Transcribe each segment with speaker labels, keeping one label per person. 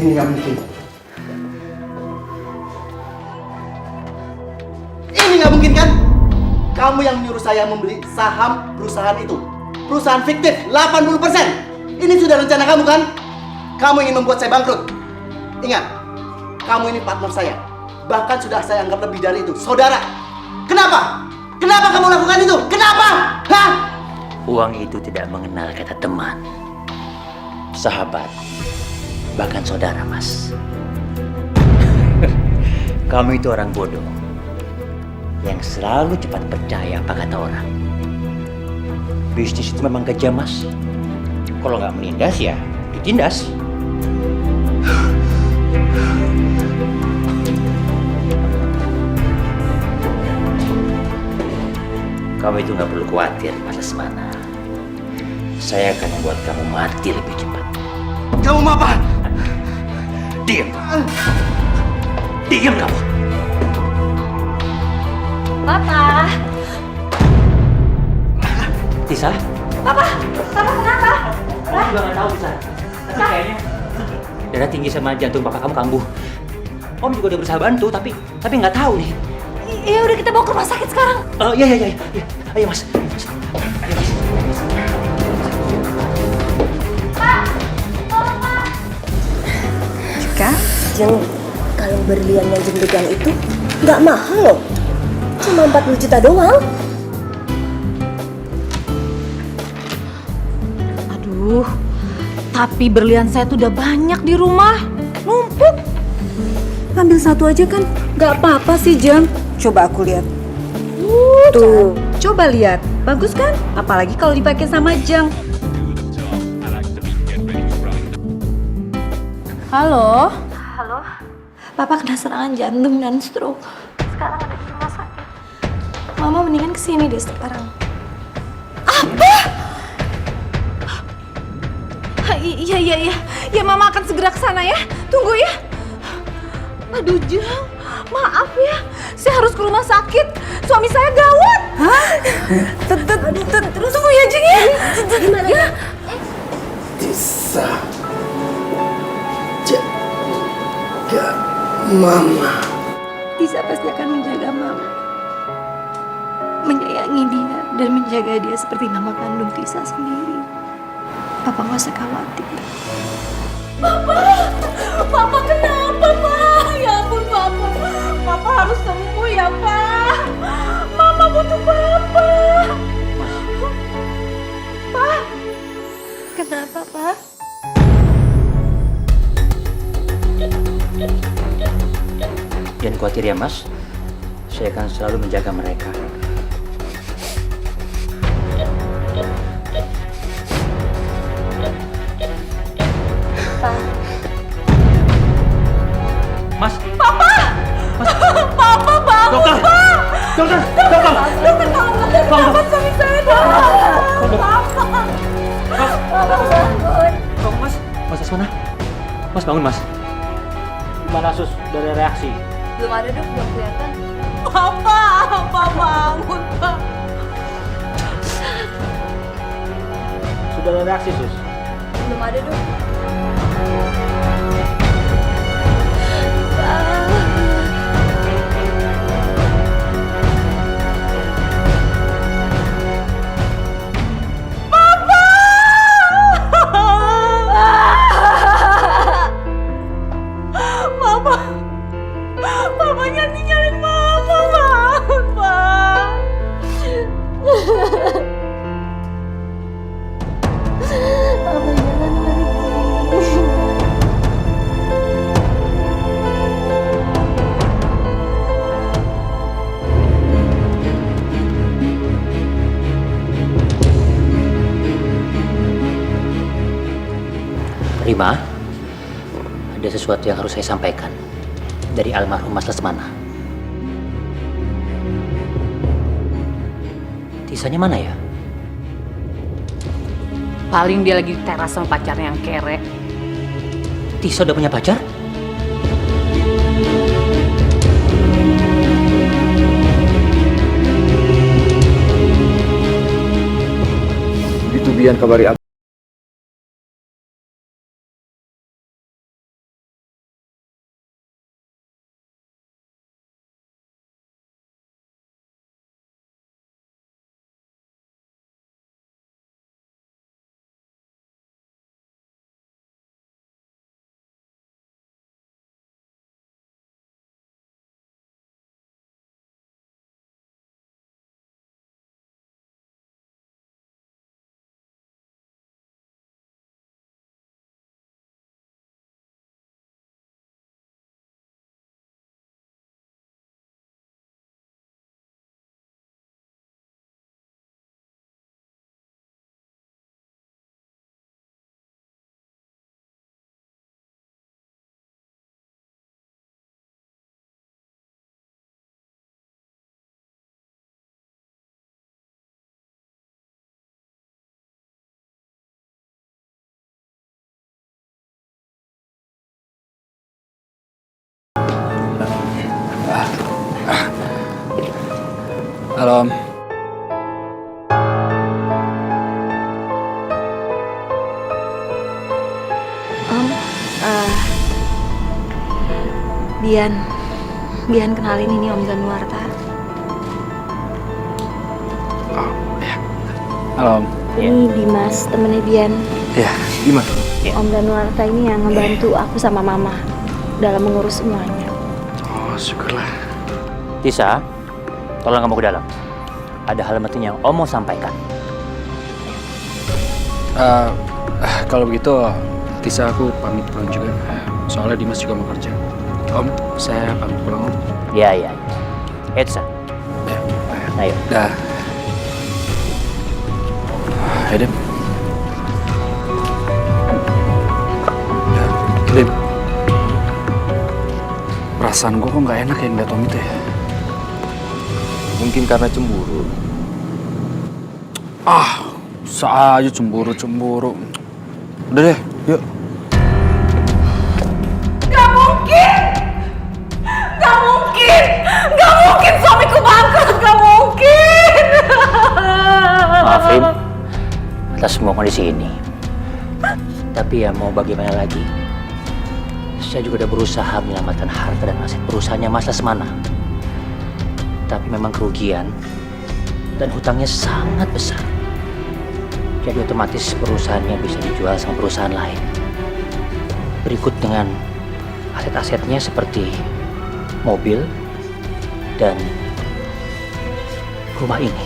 Speaker 1: Ini nggak mungkin. Ini nggak mungkin kan? Kamu yang menyuruh saya membeli saham perusahaan itu. Perusahaan fiktif 80%. Ini sudah rencana kamu kan? Kamu ingin membuat saya bangkrut. Ingat, kamu ini partner saya. Bahkan sudah saya anggap lebih dari itu, saudara. Kenapa? Kenapa kamu lakukan itu? Kenapa? Hah?
Speaker 2: Uang itu tidak mengenal kata teman, sahabat, bahkan saudara, Mas. Kamu itu orang bodoh yang selalu cepat percaya apa kata orang. Bisnis itu memang kejam, Mas. Kalau nggak menindas ya ditindas. Kamu itu nggak perlu khawatir, Mas Lesmana. Saya akan membuat kamu mati lebih cepat.
Speaker 1: Kamu mau apa?
Speaker 2: Diam kamu. Diam kamu.
Speaker 3: Papa.
Speaker 2: Tisa?
Speaker 3: Papa kenapa?
Speaker 2: Kamu juga nggak tahu, Tisa. Tapi kayaknya darah tinggi sama jantung papa kamu kambuh. Om juga udah berusaha bantu, tapi nggak tahu nih.
Speaker 3: Ya udah, kita bawa ke rumah sakit sekarang.
Speaker 2: Iya. Ayo, Mas. Ayo, Mas.
Speaker 3: Pak, tolong Pak.
Speaker 4: Jika Jeng, kalau berlian yang Jeng pegang itu nggak mahal loh, cuma 40 juta doang.
Speaker 3: Aduh, tapi berlian saya tuh udah banyak di rumah, numpuk.
Speaker 4: Ambil satu aja kan, nggak apa-apa sih Jeng. Coba aku lihat. Tuh, coba lihat, bagus kan? Apalagi kalau dipakai sama Jeng.
Speaker 3: Halo.
Speaker 5: Halo, Papa kena serangan jantung dan stroke. Sekarang ada di rumah sakit. Mama mendingan kesini deh sekarang.
Speaker 3: Iya. Ya, Mama akan segera ke sana ya. Tunggu ya. Aduh, Jeng. Maaf ya. Saya harus ke rumah sakit. Suami saya gawat. Hah? Terus tunggu ya, Jeng ya.
Speaker 4: Gimana ya?
Speaker 1: Tisa. Jaga Mama.
Speaker 5: Tisa pasti akan menjaga Mama. Menyayangi dia dan menjaga dia seperti mama kandung Tisa sendiri. Papa nggak usah khawatir.
Speaker 3: Papa kenapa, Pak? Ya ampun, Papa. Papa harus sembuh ya, Pak. Mama butuh Papa. Pak.
Speaker 5: Kenapa, Pak?
Speaker 2: Jangan khawatir ya, Mas. Saya akan selalu menjaga mereka.
Speaker 5: Pak.
Speaker 2: Mas.
Speaker 3: Papa bangun,
Speaker 2: Dokter.
Speaker 3: Pak.
Speaker 2: Dokter.
Speaker 3: Dokter, tolong Papa suami saya dong. Papa.
Speaker 2: Bangun, Mas. Mas Asmana. Mas bangun, Mas. Gimana, Sus? Dari reaksi?
Speaker 5: Belum ada dok, belum kelihatan.
Speaker 3: Papa bangun, Pak.
Speaker 2: Sudah ada reaksi, Sus?
Speaker 5: Belum ada dok.
Speaker 3: Papanya tinggalin Mama, bangun, Pak.
Speaker 5: Mama jangan pergi.
Speaker 2: Rima, ada sesuatu yang harus saya sampaikan dari almarhum Mas Lesmana. Tisanya mana ya?
Speaker 3: Paling dia lagi di teras sama pacarnya yang kere.
Speaker 2: Tisa udah punya pacar?
Speaker 1: Itu Bian kabari
Speaker 6: Halo Om.
Speaker 5: Om, Bian kenalin ini Om Zanuarta.
Speaker 6: Oh, ya. Halo Om.
Speaker 5: Ini Dimas, temennya Bian.
Speaker 6: Ya, gimana?
Speaker 5: Om Zanuarta ini yang ngebantu aku sama Mama dalam mengurus semuanya.
Speaker 6: Oh, syukurlah.
Speaker 2: Tisa, tolong kamu ke dalam. Ada hal penting yang Om mau sampaikan.
Speaker 6: Kalau begitu, Tisa aku pamit pulang juga. Soalnya Dimas juga mau kerja. Om, saya pamit pulang Om.
Speaker 2: Ya. Tisa,
Speaker 6: Ya,
Speaker 2: ayo.
Speaker 6: dah. Ayo, Dim. Ya, Dim. Perasaan gue kok nggak enak ya ngeliat Om itu ya.
Speaker 7: Mungkin karena cemburu.
Speaker 6: Bisa aja cemburu. Udah deh, yuk.
Speaker 3: Gak mungkin! Gak mungkin suamiku bangkrut! Gak mungkin!
Speaker 2: Maaf, Rim, atas semua kondisi ini. Tapi ya mau bagaimana lagi? Saya juga udah berusaha menyelamatkan harta dan aset perusahaannya Mas Lesmana. Tapi memang kerugian dan hutangnya sangat besar. Jadi otomatis perusahaannya bisa dijual sama perusahaan lain. Berikut dengan aset-asetnya seperti mobil dan rumah ini.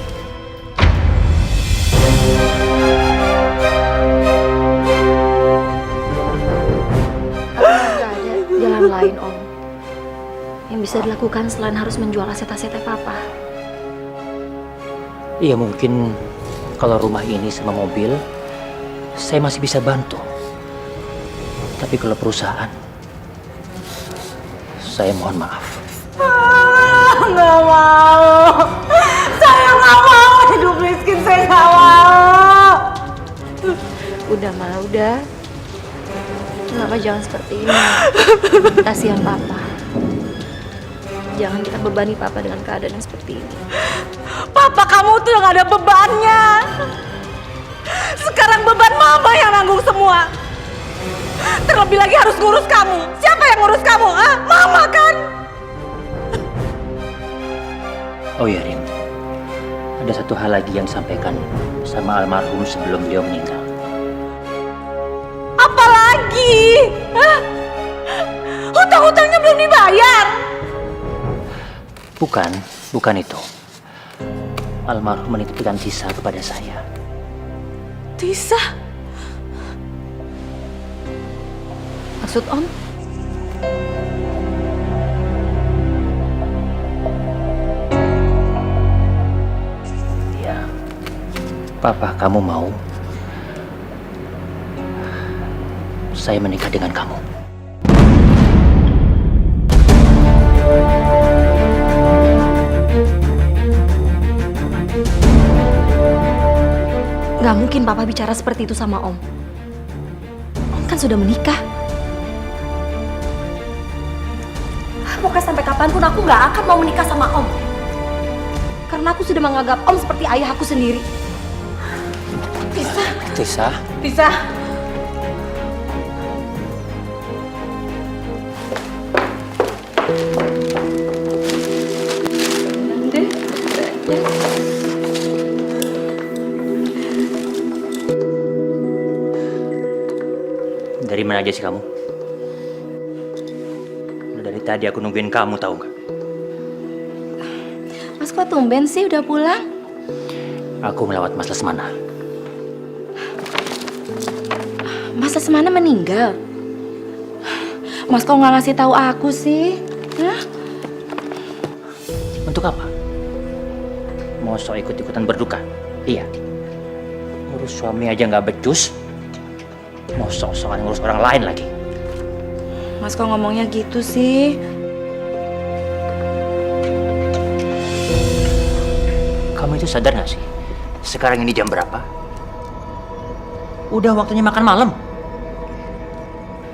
Speaker 5: Nggak ada jalan lain Om yang bisa dilakukan selain harus menjual aset-asetnya Papa.
Speaker 2: Iya mungkin kalau rumah ini sama mobil saya masih bisa bantu. Tapi kalau perusahaan saya mohon maaf.
Speaker 3: Nggak mau! Saya nggak mau hidup miskin, saya nggak mau!
Speaker 5: Udah Ma, udah. Kenapa jangan seperti ini? Kasihan Papa. Jangan kita bebani Papa dengan keadaan yang seperti ini.
Speaker 3: Papa kamu tuh yang ada bebannya. Sekarang beban Mama yang nanggung semua. Terlebih lagi harus ngurus kamu. Siapa yang ngurus kamu? Ah, Mama kan?
Speaker 2: Oh ya Rim, ada satu hal lagi yang disampaikan sama almarhum sebelum beliau meninggal.
Speaker 3: Apalagi? Hah? Hutang-hutangnya belum dibayar.
Speaker 2: Bukan itu. Almarhum menitipkan Tisa kepada saya.
Speaker 3: Tisa?
Speaker 5: Maksud Om?
Speaker 2: Ya, Papa kamu mau saya menikah dengan kamu.
Speaker 5: Gak mungkin Papa bicara seperti itu sama Om. Om kan sudah menikah. Pokoknya sampai kapanpun aku gak akan mau menikah sama Om. Karena aku sudah menganggap Om seperti ayah aku sendiri.
Speaker 2: Tisa,
Speaker 3: Tisa?
Speaker 2: dari mana aja sih kamu? Udah dari tadi aku nungguin kamu, tahu nggak?
Speaker 5: Mas kok tumben sih udah pulang?
Speaker 2: Aku melewat Mas Lesmana.
Speaker 5: Mas Lesmana meninggal? Mas kok nggak ngasih tahu aku sih? Hah?
Speaker 2: Untuk apa? Mau sok ikut-ikutan berduka? Iya. Ngurus suami aja nggak becus. Mau sok-sokan ngurus orang lain lagi.
Speaker 5: Mas kok ngomongnya gitu sih?
Speaker 2: Kamu itu sadar nggak sih? Sekarang ini jam berapa? Udah waktunya makan malam.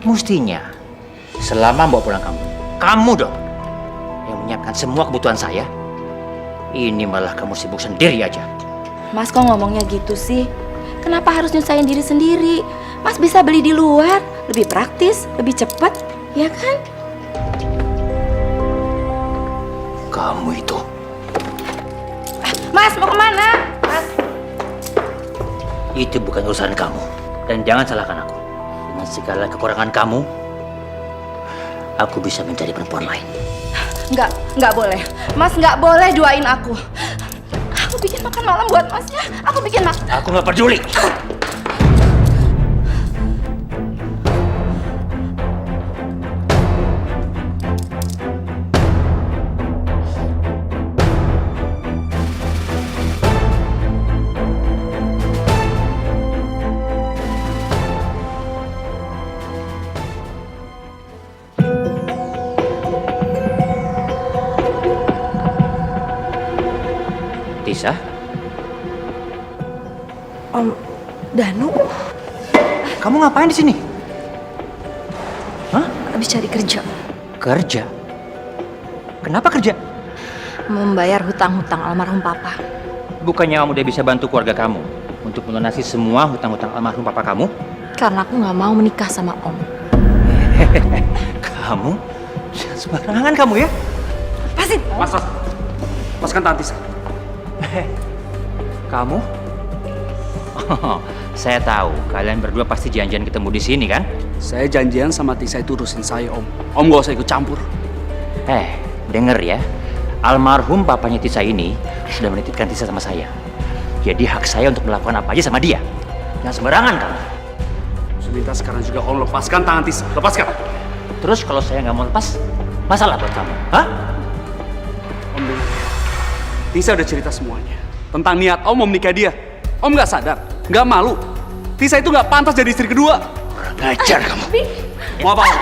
Speaker 2: Mestinya selama bawa pulang kamu dong yang menyiapkan semua kebutuhan saya. Ini malah kamu sibuk sendiri aja.
Speaker 5: Mas kok ngomongnya gitu sih? Kenapa harus nyusahin diri sendiri? Mas bisa beli di luar, lebih praktis, lebih cepat, ya kan?
Speaker 2: Kamu itu.
Speaker 5: Mas mau kemana? Mas.
Speaker 2: Itu bukan urusan kamu. Dan jangan salahkan aku. Dengan segala kekurangan kamu, aku bisa mencari perempuan lain.
Speaker 5: Nggak boleh. Mas nggak boleh duain aku. Aku bikin makan malam buat masnya. Aku bikin makan.
Speaker 2: Aku nggak peduli. Tisa?
Speaker 5: Om Danu
Speaker 2: Kamu ngapain di sini? Hah?
Speaker 5: habis cari kerja.
Speaker 2: Kerja? Kenapa kerja?
Speaker 5: Membayar hutang-hutang almarhum papa.
Speaker 2: Bukannya kamu udah bisa bantu keluarga kamu untuk melunasi semua hutang-hutang almarhum papa kamu?
Speaker 5: Karena aku nggak mau menikah sama Om.
Speaker 2: Kamu? Sembarangan kamu ya?
Speaker 5: Pasin.
Speaker 6: Mas, lepaskan tangan Tisa.
Speaker 2: Kamu? Oh, saya tahu kalian berdua pasti janjian ketemu di sini kan?
Speaker 6: Saya janjian sama Tisa itu urusin saya, Om. Om gak usah ikut campur.
Speaker 2: Denger ya. Almarhum papanya Tisa ini sudah menitipkan Tisa sama saya. Jadi hak saya untuk melakukan apa aja sama dia. Jangan sembarangan kamu.
Speaker 6: Saya minta sekarang juga Om lepaskan tangan Tisa. Lepaskan.
Speaker 2: Terus kalau saya nggak mau lepas, masalah buat kamu, hah?
Speaker 6: Om dengar. Tisa udah cerita semuanya tentang niat Om mau menikah dia. Om nggak sadar, nggak malu. Tisa itu nggak pantas jadi istri kedua.
Speaker 2: Kurang ajar kamu.
Speaker 6: Mau apa Om?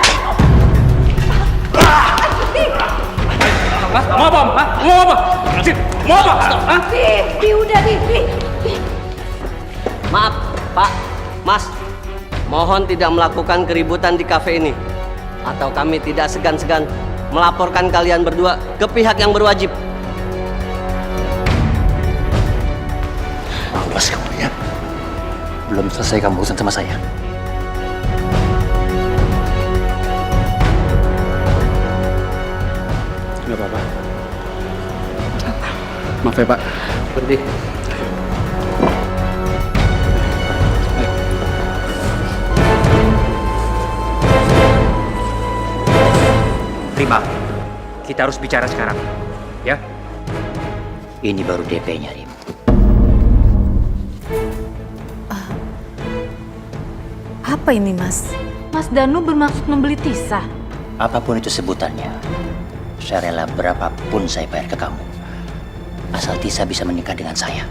Speaker 6: Hah? Mau apa Om? Hah? Mau apa? Cip, mau apa? Hah?
Speaker 5: Bi, udah Bi.
Speaker 8: Maaf, Pak, Mas. Mohon tidak melakukan keributan di kafe ini. Atau kami tidak segan-segan melaporkan kalian berdua ke pihak yang berwajib.
Speaker 2: Awas kamu ya. Belum selesai kamu urusan sama saya.
Speaker 6: Nggak apa-apa. Maaf ya Pak.
Speaker 8: Pergi.
Speaker 2: Terima. Kita harus bicara sekarang. Ya. Ini baru DP-nya, Rim.
Speaker 4: Apa ini, Mas?
Speaker 3: Mas Danu bermaksud membeli Tisa.
Speaker 2: Apapun itu sebutannya, saya rela berapapun saya bayar ke kamu. Asal Tisa bisa menikah dengan saya.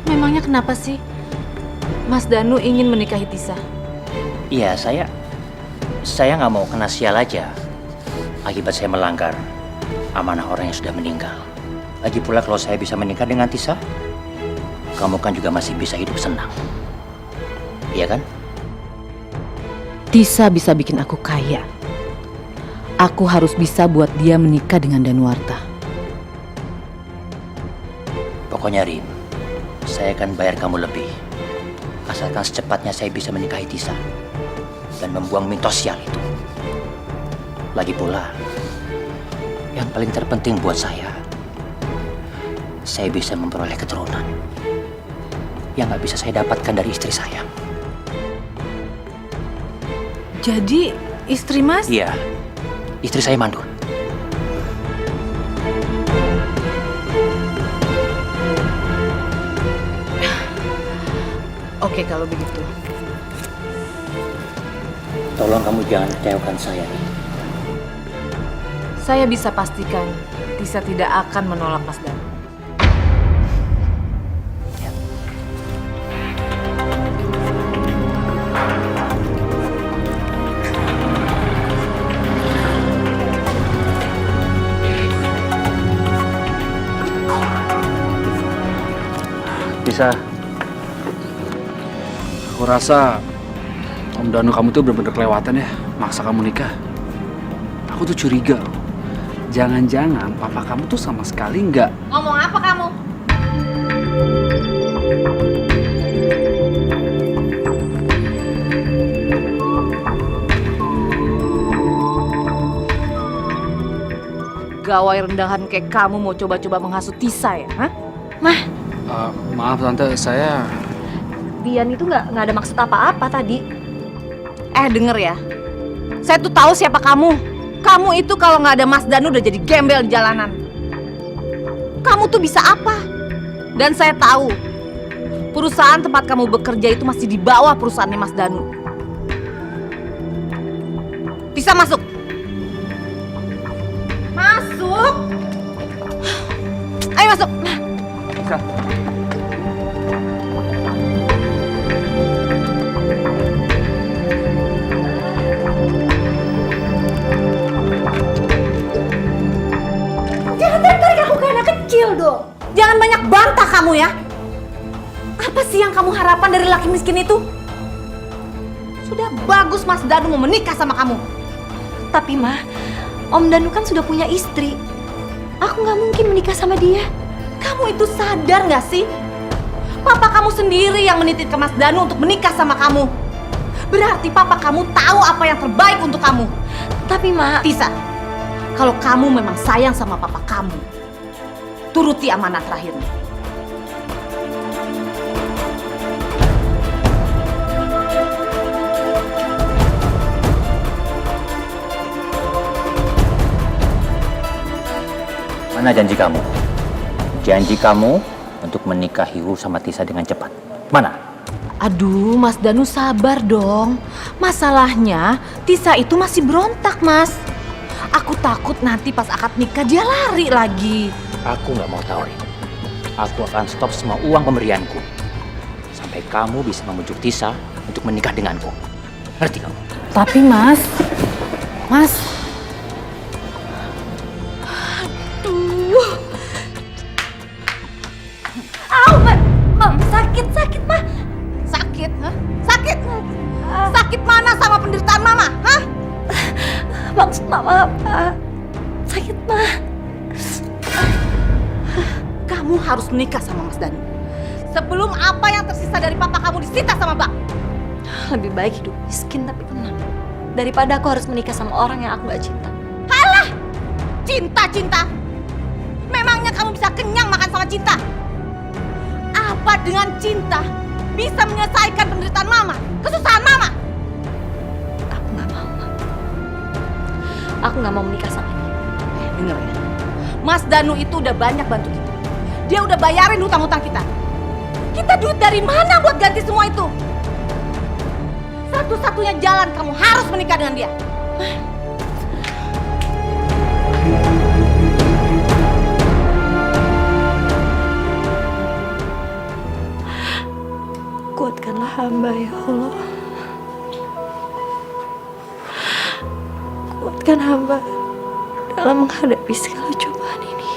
Speaker 3: Memangnya kenapa sih Mas Danu ingin menikahi Tisa?
Speaker 2: Iya, saya nggak mau kena sial aja akibat saya melanggar amanah orang yang sudah meninggal. Lagi pula kalau saya bisa menikah dengan Tisa, kamu kan juga masih bisa hidup senang. Iya kan?
Speaker 9: Tisa bisa bikin aku kaya. Aku harus bisa buat dia menikah dengan Danuarta.
Speaker 2: Pokoknya Rim, saya akan bayar kamu lebih. Asalkan secepatnya saya bisa menikahi Tisa dan membuang mitos sial itu. Lagi pula, yang paling terpenting buat saya bisa memperoleh keturunan yang nggak bisa saya dapatkan dari istri saya.
Speaker 3: Jadi istri Mas?
Speaker 2: Iya, istri saya mandul.
Speaker 3: Oke kalau begitu.
Speaker 2: Tolong kamu jangan kecewakan saya.
Speaker 3: Saya bisa pastikan Tisa tidak akan menolak Mas Danu.
Speaker 6: Tisa, aku rasa Om Danu kamu tuh bener-bener kelewatan ya maksa kamu nikah. Aku tuh curiga. Jangan-jangan papa kamu tuh sama sekali nggak.
Speaker 3: Ngomong apa kamu? Gawai rendahan kayak kamu mau coba-coba menghasut Tisa ya? Hah?
Speaker 6: Maaf tante, saya...
Speaker 5: Bian itu nggak ada maksud apa-apa tadi.
Speaker 3: Denger ya. Saya tuh tahu siapa kamu. Kamu itu kalau nggak ada Mas Danu udah jadi gembel di jalanan. Kamu tuh bisa apa? Dan saya tahu perusahaan tempat kamu bekerja itu masih di bawah perusahaannya Mas Danu. Bisa masuk. Masuk. Ayo masuk.
Speaker 6: Bisa.
Speaker 3: Jangan tarik aku kayak anak kecil dong. Jangan banyak bantah kamu ya. Apa sih yang kamu harapkan dari laki miskin itu? Sudah bagus Mas Danu mau menikah sama kamu.
Speaker 5: Tapi Ma, Om Danu kan sudah punya istri. Aku nggak mungkin menikah sama dia.
Speaker 3: Kamu itu sadar nggak sih? Papa kamu sendiri yang menitipkan Mas Danu untuk menikah sama kamu. Berarti papa kamu tahu apa yang terbaik untuk kamu.
Speaker 5: Tapi Ma,
Speaker 3: Tisa, kalau kamu memang sayang sama papa kamu, turuti amanat terakhirnya.
Speaker 2: Mana janji kamu? Janji kamu untuk menikahi Wu sama Tisa dengan cepat. Mana?
Speaker 3: Aduh, Mas Danu sabar dong. Masalahnya, Tisa itu masih berontak, Mas. Aku takut nanti pas akad nikah dia lari lagi.
Speaker 2: Aku nggak mau tahu, Rin. Aku akan stop semua uang pemberianku. Sampai kamu bisa membujuk Tisa untuk menikah denganku. Ngerti kamu?
Speaker 9: Tapi Mas,
Speaker 3: Sakit, Ma. Sakit, hah? Sakit? Sakit mana sama penderitaan Mama, hah?
Speaker 5: maksud Mama apa? Sakit Ma.
Speaker 3: Kamu harus menikah sama Mas Danu. Sebelum apa yang tersisa dari papa kamu disita sama Bang.
Speaker 5: Lebih baik hidup miskin tapi tenang daripada aku harus menikah sama orang yang aku gak cinta.
Speaker 3: Halah! Cinta. Memangnya kamu bisa kenyang makan sama cinta? Apa dengan cinta bisa menyelesaikan penderitaan Mama? Kesusahan Mama?
Speaker 5: Aku gak mau Ma. Aku gak mau menikah sama dia.
Speaker 3: Dengar ya, Mas Danu itu udah banyak bantu kita. Dia udah bayarin hutang-hutang kita. Kita duit dari mana buat ganti semua itu? Satu-satunya jalan kamu harus menikah dengan dia.
Speaker 5: Kuatkanlah hamba ya Allah. Kuatkan hamba dalam menghadapi segala cobaan ini.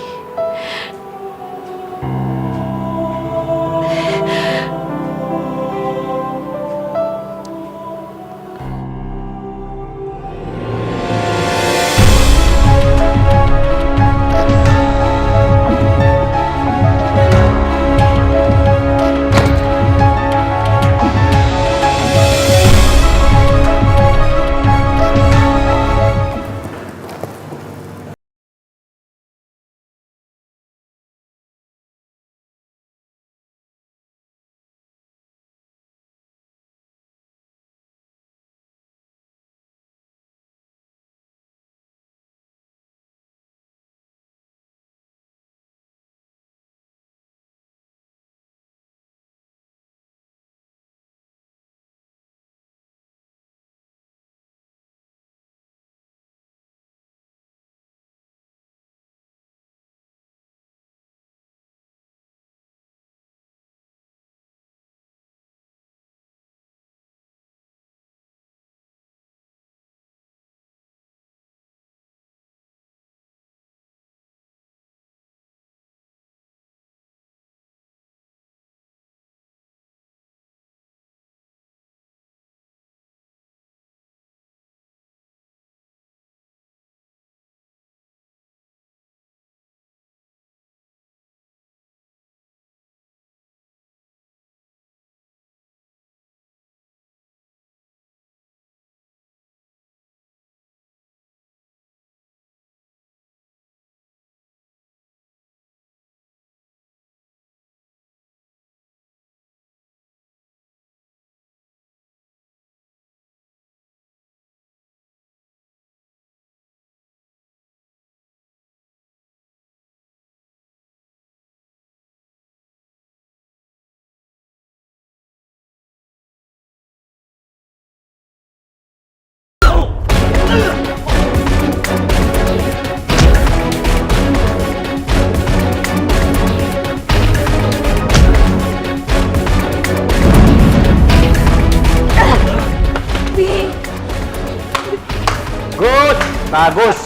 Speaker 2: Bagus.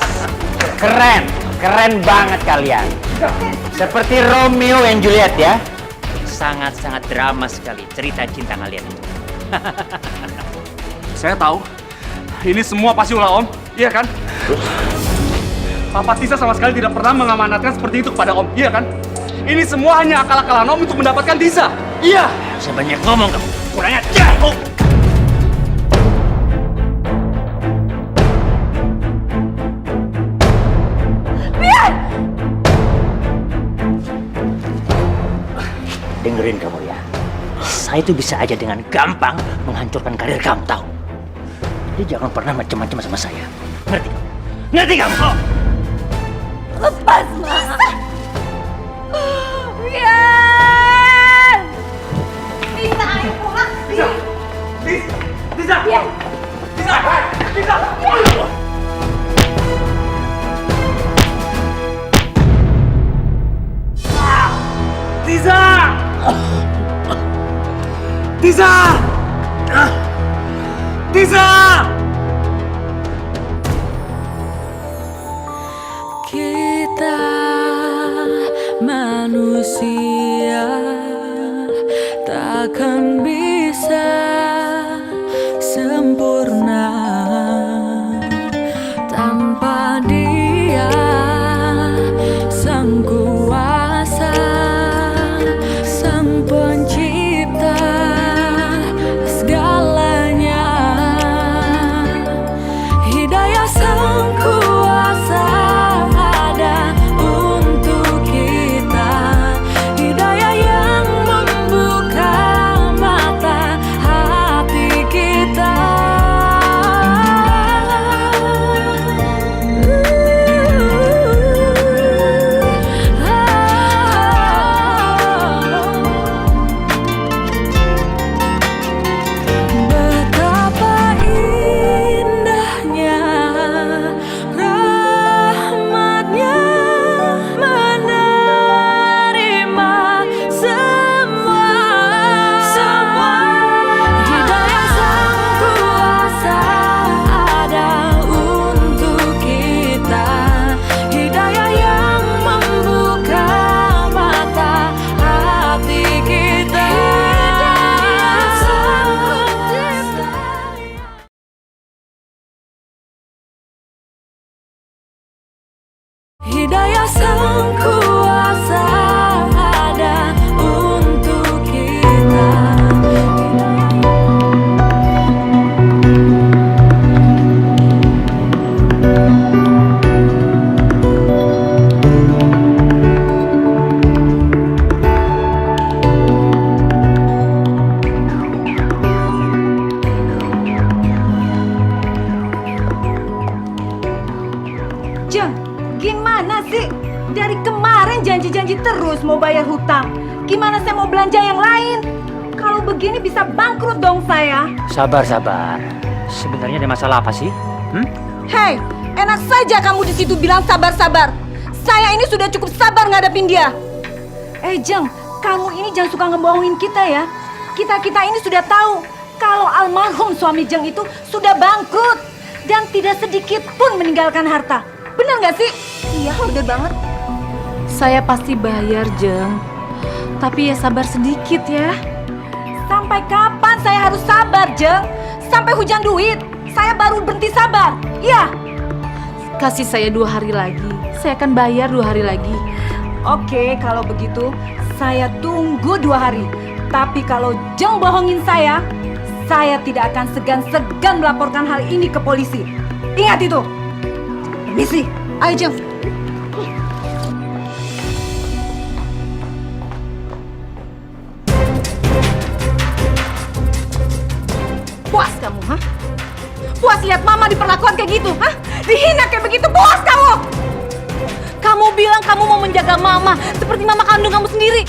Speaker 2: Keren. Keren banget kalian. Seperti Romeo and Juliet ya. Sangat-sangat drama sekali cerita cinta kalian itu.
Speaker 6: Saya tahu. Ini semua pasti ulah Om. Iya kan? Papa Tisa sama sekali tidak pernah mengamanatkan seperti itu kepada Om. Iya kan? Ini semua hanya akal-akalan Om untuk mendapatkan Tisa. Iya.
Speaker 2: Saya banyak ngomong kamu. Kurang ajar. Dengerin kamu ya. Saya itu bisa aja dengan gampang menghancurkan karir kamu, tahu? Jadi jangan pernah macam-macam sama saya. Ngerti? Ngerti kamu?
Speaker 3: Lepas, Mas. Biar. Tisa, ayo pulang.
Speaker 6: Tisa! Tisa!
Speaker 3: Biar.
Speaker 6: Tisa! Tisa! Tisa! Tisa! Tisa!
Speaker 10: Kita manusia takkan bisa sempurna tanpa Dia, Sang Kuasa, Sang Pencipta segalanya. Hidayah Sang Kuasa ada untuk kita. Hidayah yang membuka mata hati kita. Betapa indahnya rahmatnya menerima semua. Hidayah Sang Kuasa ada untuk kita. Hidayah yang membuka mata hati kita. Hidayah Sang Kuasa ada untuk kita.
Speaker 4: Jeng, gimana sih? Dari kemarin janji-janji terus mau bayar hutang. Gimana saya mau belanja yang lain? Kalau begini bisa bangkrut dong saya.
Speaker 2: Sabar, sabar. Sebenarnya ada masalah apa sih?
Speaker 4: Hei, enak saja kamu di situ bilang sabar-sabar. Saya ini sudah cukup sabar ngadepin dia. Jeng, kamu ini jangan suka ngebohongin kita ya. Kita ini sudah tahu kalau almarhum suami Jeng itu sudah bangkrut dan tidak sedikit pun meninggalkan harta. Benar nggak sih?
Speaker 3: Iya, bener banget.
Speaker 9: Saya pasti bayar, Jeng. Tapi ya sabar sedikit ya.
Speaker 4: Sampai kapan saya harus sabar, Jeng? Sampai hujan duit, saya baru berhenti sabar. Iya.
Speaker 9: Kasih saya 2 hari lagi. Saya akan bayar 2 hari lagi.
Speaker 4: Oke, kalau begitu saya tunggu 2 hari. Tapi kalau Jeng bohongin saya tidak akan segan-segan melaporkan hal ini ke polisi. Ingat itu. Misi, ayo Jeng. Puas kamu, hah? Puas lihat Mama diperlakukan kayak gitu, hah? Dihina kayak begitu, puas kamu? Kamu bilang kamu mau menjaga Mama seperti Mama kandung kamu sendiri.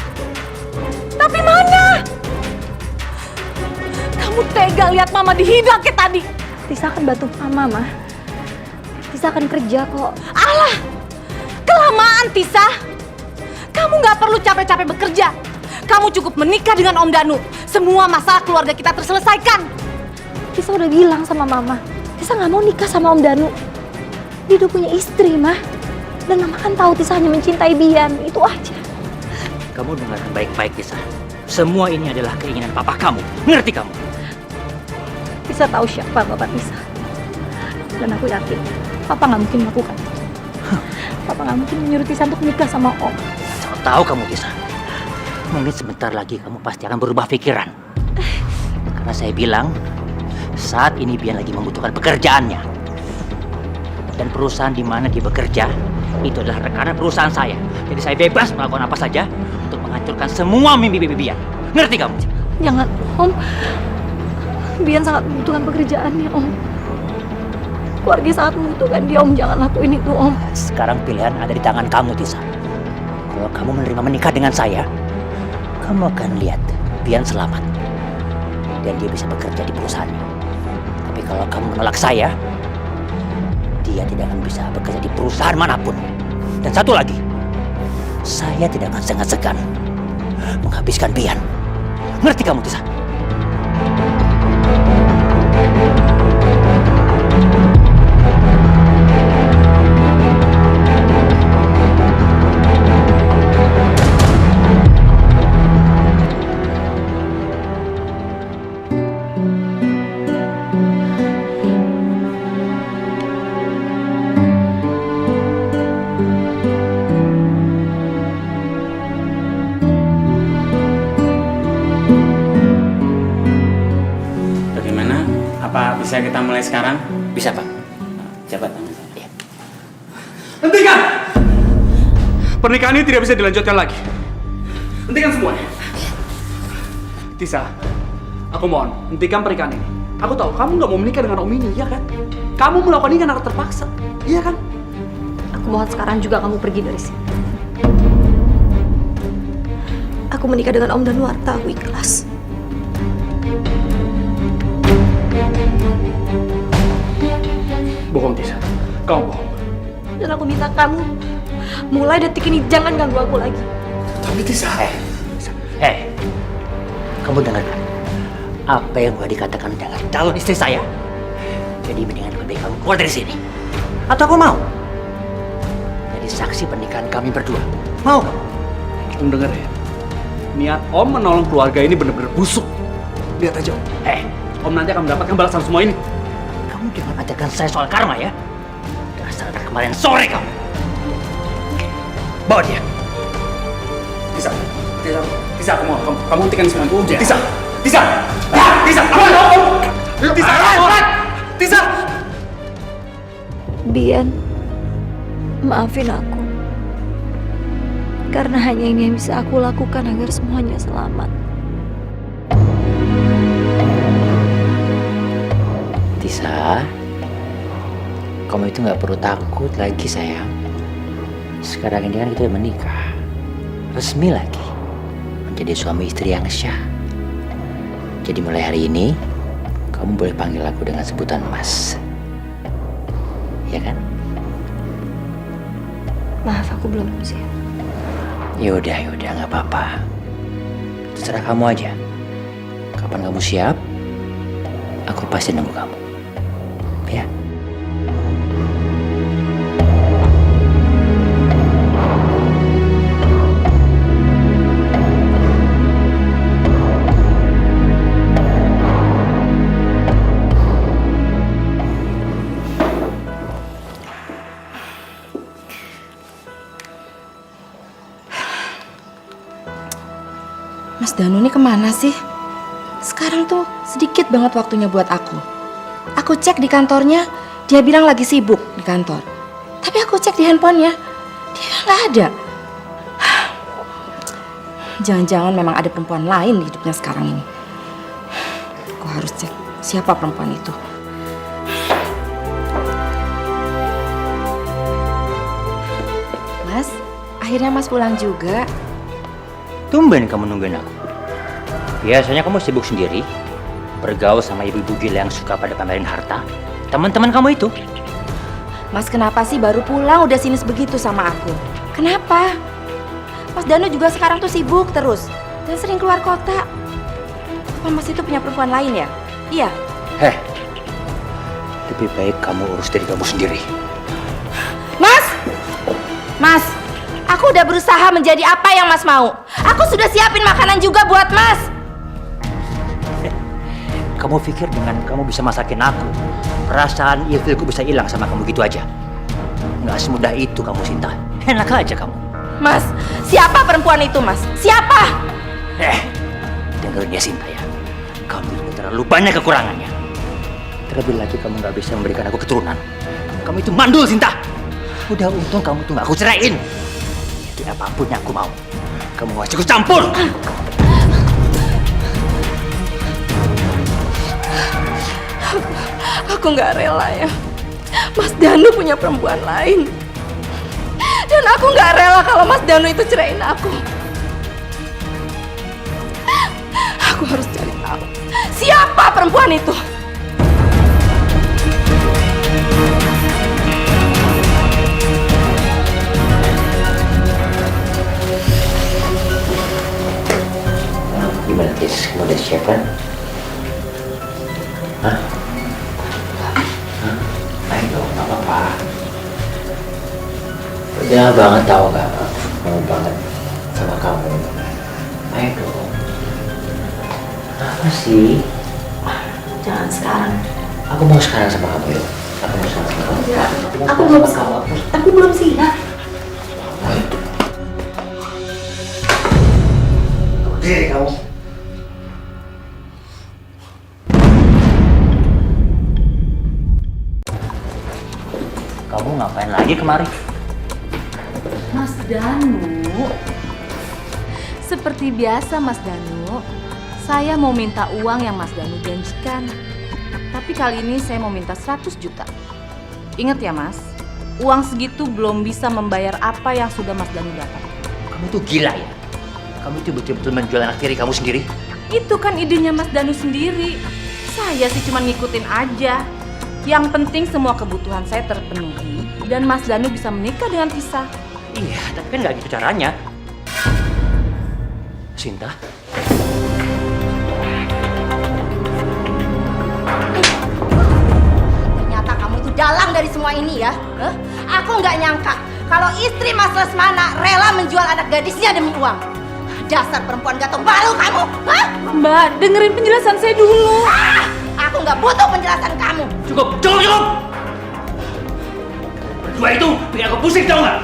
Speaker 4: Tapi mana? Kamu tega lihat Mama dihina kayak tadi.
Speaker 5: Tisa akan bantu Mama, Ma. Tisa akan kerja kok.
Speaker 4: Alah, kelamaan Tisa. Kamu nggak perlu capek-capek bekerja. Kamu cukup menikah dengan Om Danu. Semua masalah keluarga kita terselesaikan.
Speaker 5: Tisa udah bilang sama Mama, Tisa nggak mau nikah sama Om Danu. Dia udah punya istri, Mah. Dan Mama kan tahu Tisa hanya mencintai Bian, itu aja.
Speaker 2: Kamu dengarkan baik-baik, Tisa. Semua ini adalah keinginan papa kamu. Ngerti kamu?
Speaker 5: Tisa tahu siapa Bapak Tisa. Dan aku yakin, Papa nggak mungkin melakukan itu. Papa nggak mungkin menyuruh Tisa untuk menikah sama Om.
Speaker 2: Saya tahu kamu, Tisa. Mungkin sebentar lagi kamu pasti akan berubah pikiran. Karena saya bilang, saat ini Bian lagi membutuhkan pekerjaannya. Dan perusahaan di mana dia bekerja, itu adalah rekanan perusahaan saya. Jadi saya bebas melakukan apa saja untuk menghancurkan semua mimpi Bian. Ngerti kamu?
Speaker 5: Jangan, Om. Bian sangat membutuhkan pekerjaannya, Om. Keluarga sangat membutuhkan dia, Om. Jangan lakuin itu, Om.
Speaker 2: Sekarang pilihan ada di tangan kamu, Tisa. Kalau kamu menerima menikah dengan saya, kamu akan lihat Bian selamat. Dan dia bisa bekerja di perusahaannya. Tapi kalau kamu menolak saya, dia tidak akan bisa bekerja di perusahaan manapun. Dan satu lagi, saya tidak akan segan-segan menghabiskan Bian. Ngerti kamu, Tisa?
Speaker 11: Bagaimana? Apa bisa kita mulai sekarang?
Speaker 2: Bisa, Pak.
Speaker 11: Coba tangan saya.
Speaker 2: Iya.
Speaker 6: Hentikan! Pernikahan ini tidak bisa dilanjutkan lagi. Hentikan semuanya. Tisa, aku mohon, hentikan pernikahan ini. Aku tahu kamu nggak mau menikah dengan Om ini, iya kan? Kamu melakukan ini karena terpaksa, iya kan?
Speaker 5: Aku mohon sekarang juga kamu pergi dari sini. Aku menikah dengan Om Danuarta, aku ikhlas.
Speaker 6: Bohong, Tisa. Kamu bohong.
Speaker 5: Dan aku minta kamu, mulai detik ini jangan ganggu aku lagi.
Speaker 6: Tapi Tisa...
Speaker 2: Kamu dengar apa yang gua dikatakan dengan calon istri saya? Jadi mendingan lebih baik kamu keluar dari sini. Atau aku mau jadi saksi pernikahan kami berdua. Mau kamu?
Speaker 6: Om denger ya, niat Om menolong keluarga ini benar-benar busuk. Lihat aja Om. Om nanti akan mendapatkan balasan semua ini.
Speaker 2: Kamu jangan ajarkan saya soal karma ya. Dasar anak kemarin sore kamu. Bawa dia.
Speaker 6: Tisa, aku mau kamu hentikan semua itu. Tisa, apa Om? Tisa.
Speaker 5: Bian, maafin aku. Karena hanya ini yang bisa aku lakukan agar semuanya selamat.
Speaker 2: Tisa, kamu itu nggak perlu takut lagi sayang. Sekarang ini kan kita udah menikah, resmi lagi, menjadi suami istri yang syah. Jadi mulai hari ini, kamu boleh panggil aku dengan sebutan Mas. Ya kan?
Speaker 5: Maaf, aku belum siap.
Speaker 2: Yaudah, nggak apa-apa. Terserah kamu aja. Kapan kamu siap, aku pasti nunggu kamu. Ya.
Speaker 9: Mas Danu ini kemana sih? Sekarang tuh sedikit banget waktunya buat aku. Aku cek di kantornya, dia bilang lagi sibuk di kantor. Tapi aku cek di handphonenya, dia nggak ada. Jangan-jangan memang ada perempuan lain di hidupnya sekarang ini. Aku harus cek siapa perempuan itu. Mas, akhirnya Mas pulang juga.
Speaker 2: Tumben kamu nungguin aku. Biasanya kamu sibuk sendiri, bergaul sama ibu-ibu gila yang suka pada pamerin harta. Teman-teman kamu itu.
Speaker 9: Mas kenapa sih baru pulang udah sinis begitu sama aku? Kenapa? Mas Danu juga sekarang tuh sibuk terus dan sering keluar kota. Apa Mas itu punya perempuan lain ya? Iya.
Speaker 2: Lebih baik kamu urus diri kamu sendiri.
Speaker 9: Mas, aku udah berusaha menjadi apa yang Mas mau. Aku sudah siapin makanan juga buat Mas.
Speaker 2: Kamu pikir dengan kamu bisa masakin aku, perasaan ilfilku bisa hilang sama kamu gitu aja? Nggak semudah itu kamu, Sinta. Enak aja kamu.
Speaker 9: Mas, siapa perempuan itu, Mas? Siapa?
Speaker 2: Dengerin ya, Sinta ya. Kamu ini terlalu banyak kekurangannya. Terlebih lagi kamu nggak bisa memberikan aku keturunan. Kamu itu mandul, Sinta. Udah untung kamu tuh nggak aku ceraiin. Jadi apapun yang aku mau, kamu nggak ikut campur.
Speaker 9: Aku nggak rela ya. Mas Danu punya perempuan lain. Dan aku nggak rela kalau Mas Danu itu ceraiin aku. Aku harus cari tahu siapa perempuan itu.
Speaker 2: Gimana, Tis? Kamu udah siap kan? Hah? Ayo dong, gak apa-apa. Udah banget tau gak? Mau banget sama kamu. Ayo dong. Apa sih?
Speaker 9: Jangan sekarang.
Speaker 2: Aku mau sekarang sama kamu yuk. Aku mau sekarang sama kamu.
Speaker 9: Ya, aku belum siap.
Speaker 2: Diri kamu. Kamu ngapain lagi kemari?
Speaker 3: Mas Danu. Seperti biasa Mas Danu, saya mau minta uang yang Mas Danu janjikan. Tapi kali ini saya mau minta 100 juta. Ingat ya Mas, uang segitu belum bisa membayar apa yang sudah Mas Danu dapat.
Speaker 2: Kamu tuh gila ya? Kamu tuh betul-betul menjual anak tiri kamu sendiri?
Speaker 3: Itu kan idenya Mas Danu sendiri. Saya sih cuma ngikutin aja. Yang penting semua kebutuhan saya terpenuhi dan Mas Danu bisa menikah dengan Tisa.
Speaker 2: Iya, tapi kan nggak gitu caranya. Sinta?
Speaker 9: Ternyata kamu itu dalang dari semua ini ya. Hah? Aku nggak nyangka kalau istri Mas Lesmana rela menjual anak gadisnya demi uang. Dasar perempuan ganteng malu kamu. Hah?
Speaker 3: Mbak, dengerin penjelasan saya dulu.
Speaker 9: Aku nggak butuh penjelasan kamu.
Speaker 2: Cukup! Berdua itu bikin aku pusing, tau nggak?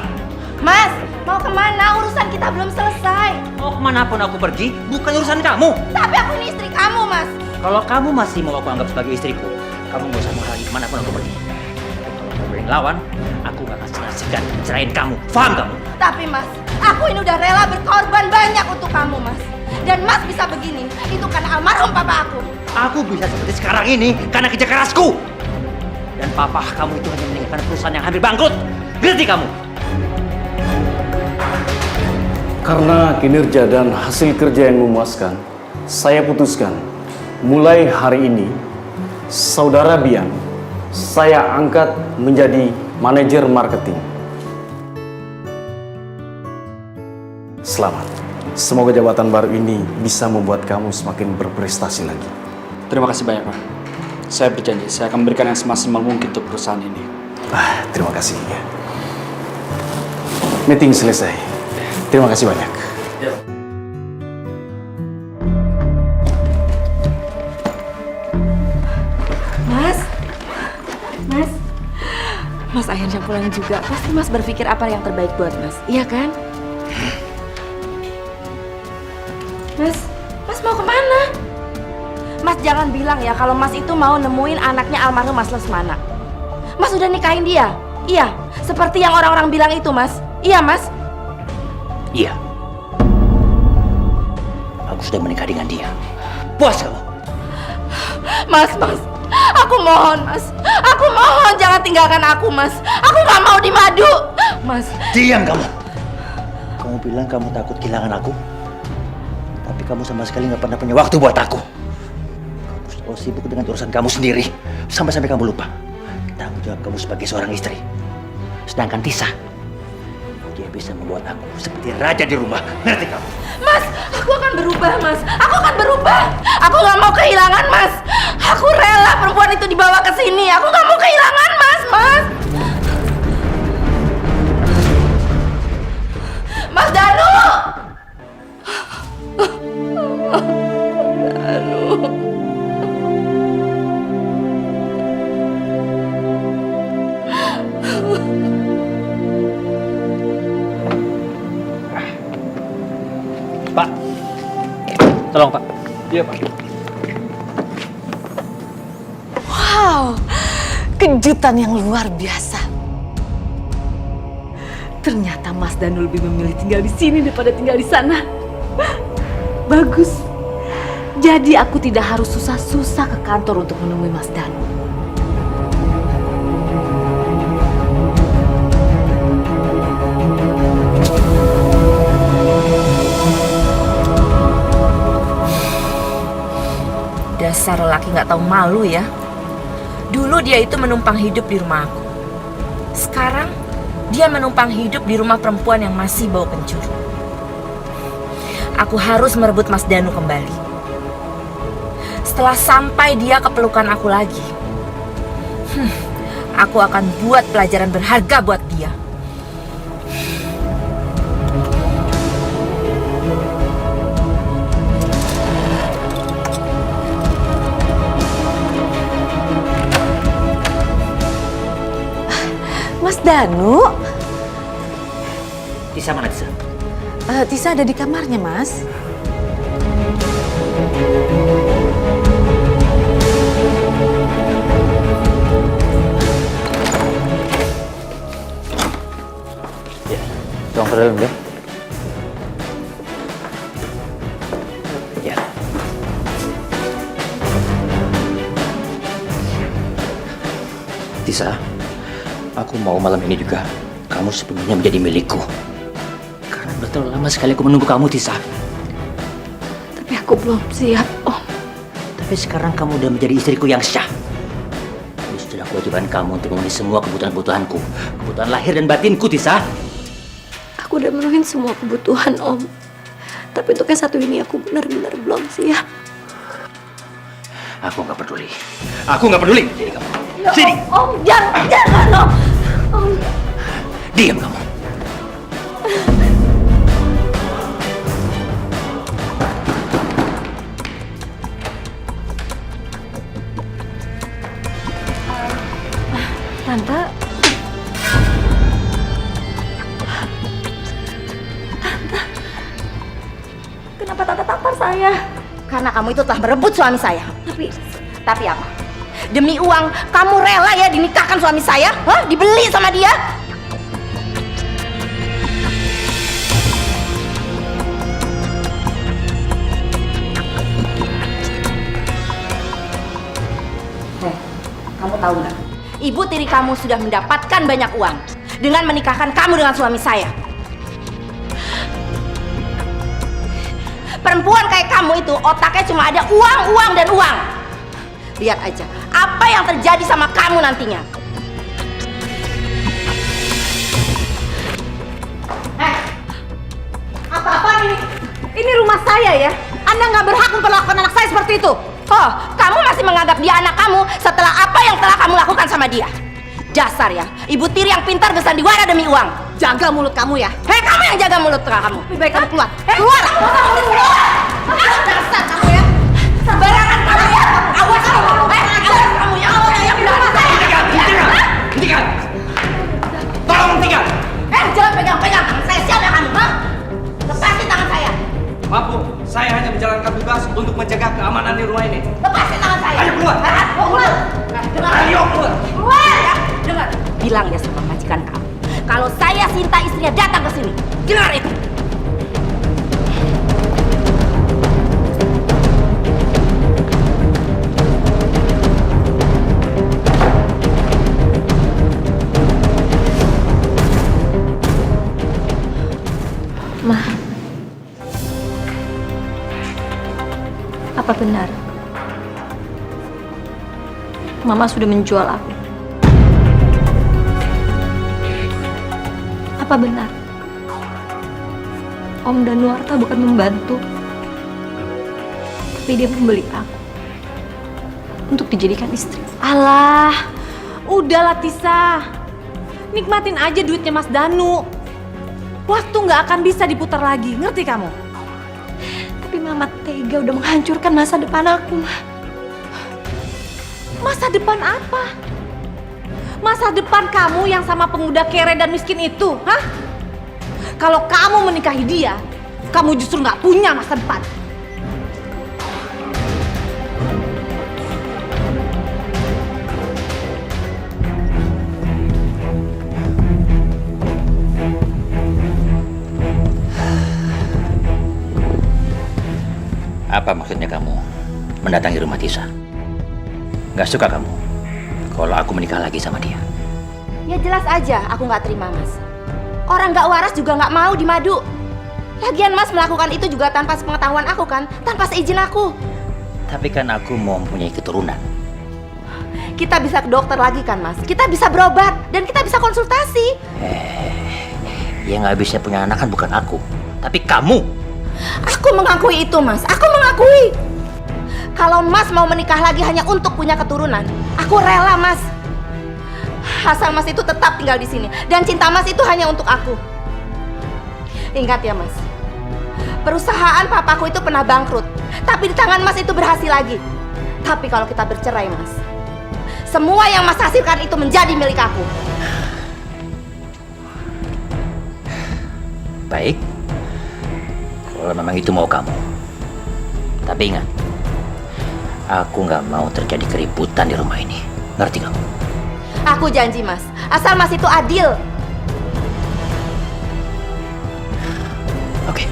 Speaker 9: Mas, mau kemana? Urusan kita belum selesai.
Speaker 2: Mau kemanapun aku pergi, bukan urusan kamu.
Speaker 9: Tapi aku ini istri kamu, Mas.
Speaker 2: Kalau kamu masih mau aku anggap sebagai istriku, kamu nggak usah menghalangi kemanapun aku pergi. Kalau kamu berani lawan, aku nggak akan segan-segan mencerain kamu. Paham kamu?
Speaker 9: Tapi Mas, aku ini udah rela berkorban banyak untuk kamu, Mas. Dan Mas bisa begini, itu karena almarhum papa aku.
Speaker 2: Aku bisa seperti sekarang ini karena kerja kerasku. Dan papa kamu itu hanya meninggalkan perusahaan yang hampir bangkrut. Ngerti kamu?
Speaker 12: Karena kinerja dan hasil kerja yang memuaskan, saya putuskan mulai hari ini, Saudara Bian, saya angkat menjadi manajer marketing. Selamat. Semoga jabatan baru ini bisa membuat kamu semakin berprestasi lagi.
Speaker 11: Terima kasih banyak, Pak. Saya berjanji, saya akan memberikan yang semaksimal mungkin untuk perusahaan ini.
Speaker 12: Terima kasih. Ya. Meeting selesai. Terima kasih banyak.
Speaker 9: Mas akhirnya pulang juga. Pasti Mas berpikir apa yang terbaik buat Mas, iya kan? Mas mau kemana? Mas jangan bilang ya kalau Mas itu mau nemuin anaknya almarhum Mas Lesmana. Mas udah nikahin dia? Iya, seperti yang orang-orang bilang itu, Mas. Iya, Mas?
Speaker 2: Iya. Aku sudah menikah dengan dia. Puas kamu?
Speaker 9: Mas, aku mohon, Mas. Aku mohon jangan tinggalkan aku, Mas. Aku gak mau dimadu. Mas.
Speaker 2: Diam kamu. Kamu bilang kamu takut kehilangan aku. Tapi kamu sama sekali gak pernah punya waktu buat aku. Kamu selalu sibuk dengan urusan kamu sendiri. Sampai-sampai kamu lupa tanggung jawab kamu sebagai seorang istri. Sedangkan Tisa, dia bisa membuat aku seperti raja di rumah. Ngerti kamu?
Speaker 9: Mas, aku akan berubah, Mas. Aku akan berubah. Aku gak mau kehilangan, Mas. Aku rela perempuan itu dibawa ke sini. Aku gak mau kehilangan, Mas.
Speaker 2: Tolong, Pak.
Speaker 11: Iya, Pak.
Speaker 3: Wow, kejutan yang luar biasa. Ternyata Mas Danu lebih memilih tinggal di sini daripada tinggal di sana. Bagus. Jadi aku tidak harus susah-susah ke kantor untuk menemui Mas Danu.
Speaker 13: Dasar lelaki nggak tahu malu ya. Dulu dia itu menumpang hidup di rumah aku. Sekarang dia menumpang hidup di rumah perempuan yang masih bau kencur. Aku harus merebut Mas Danu kembali. Setelah sampai dia ke pelukan aku lagi, aku akan buat pelajaran berharga buat dia.
Speaker 3: Mas Danu?
Speaker 2: Tisa mana, Tisa?
Speaker 3: Tisa ada di kamarnya, Mas.
Speaker 2: Ya, tolong ke dalam ya. Ya. Tisa, aku mau malam ini juga kamu sepenuhnya menjadi milikku. Karena udah terlalu lama sekali aku menunggu kamu, Tisa.
Speaker 3: Tapi aku belum siap, Om.
Speaker 2: Tapi sekarang kamu udah menjadi istriku yang sah. Ini sudah kewajiban kamu untuk memenuhi semua kebutuhan-kebutuhanku. Kebutuhan lahir dan batinku, Tisa.
Speaker 5: Aku udah menuhin semua kebutuhan, Om. Tapi untuk yang satu ini aku benar-benar belum siap.
Speaker 2: Aku nggak peduli. Aku nggak peduli. Sini kamu. Sini.
Speaker 5: Om, jangan, Om. Om.
Speaker 2: Diam kamu.
Speaker 5: Tante. Kenapa Tante tampar saya?
Speaker 9: Karena kamu itu telah merebut suami saya.
Speaker 5: Tapi
Speaker 9: apa? Demi uang, kamu rela ya dinikahkan suami saya? Hah? Dibeli sama dia? Kamu tahu nggak? Ibu tiri kamu sudah mendapatkan banyak uang dengan menikahkan kamu dengan suami saya. Perempuan kayak kamu itu otaknya cuma ada uang, uang, dan uang. Lihat aja apa yang terjadi sama kamu nantinya. Apa-apaan ini? Ini rumah saya ya. Anda nggak berhak memperlakukan anak saya seperti itu. Oh, kamu masih menganggap dia anak kamu setelah apa yang telah kamu lakukan sama dia. Dasar ya, ibu tiri yang pintar bersandiwara demi uang. Jaga mulut kamu ya. Hei, kamu yang jaga mulut kamu. Lebih baik kamu keluar. Keluar! Dasar kamu ya. Sembarangan kamu ya. Awas kamu. Awas kamu ya. Awas yang belakang saya.
Speaker 6: Hentikan! Tolong hentikan!
Speaker 9: Jangan pegang-pegang tangan saya. Siapa kamu? Hah? Lepasin tangan saya.
Speaker 6: Maaf Bu, saya hanya menjalankan tugas untuk menjaga keamanan di rumah ini.
Speaker 9: Lepasin tangan saya.
Speaker 6: Ayo keluar.
Speaker 9: Keluar. Dengar.
Speaker 6: Ayo keluar.
Speaker 9: Keluar ya. Dengar. Bilang ya sama majikan kamu. Kalau saya Sinta istrinya datang ke sini. Dengar itu.
Speaker 5: Ma, apa benar Mama sudah menjual aku? Apa benar Om Danuarta bukan membantu, tapi dia membeli aku untuk dijadikan istri?
Speaker 3: Alah, udahlah Tisa. Nikmatin aja duitnya Mas Danu. Waktu nggak akan bisa diputar lagi, ngerti kamu?
Speaker 5: Tapi Mama tega udah menghancurkan masa depan aku, Ma.
Speaker 3: Masa depan apa? Masa depan kamu yang sama pemuda kere dan miskin itu, hah? Kalau kamu menikahi dia, kamu justru nggak punya masa depan.
Speaker 2: Apa maksudnya kamu mendatangi rumah Tisa? Gak suka kamu kalau aku menikah lagi sama dia?
Speaker 9: Ya jelas aja aku nggak terima, Mas. Orang nggak waras juga nggak mau dimadu. Lagian Mas melakukan itu juga tanpa sepengetahuan aku kan? Tanpa seizin aku.
Speaker 2: Tapi kan aku mau mempunyai keturunan.
Speaker 9: Kita bisa ke dokter lagi kan, Mas? Kita bisa berobat dan kita bisa konsultasi.
Speaker 2: Yang nggak bisa punya anak kan bukan aku, tapi kamu.
Speaker 9: Aku mengakui itu, Mas. Aku mengakui. Kalau Mas mau menikah lagi hanya untuk punya keturunan, aku rela, Mas. Asal Mas itu tetap tinggal di sini dan cinta Mas itu hanya untuk aku. Ingat ya, Mas. Perusahaan papaku itu pernah bangkrut, tapi di tangan Mas itu berhasil lagi. Tapi kalau kita bercerai, Mas, semua yang Mas hasilkan itu menjadi milik aku.
Speaker 2: Baik, kalau memang itu mau kamu. Tapi ingat, aku nggak mau terjadi keributan di rumah ini. Ngerti kamu?
Speaker 9: Aku janji, Mas. Asal Mas itu adil.
Speaker 2: Oke.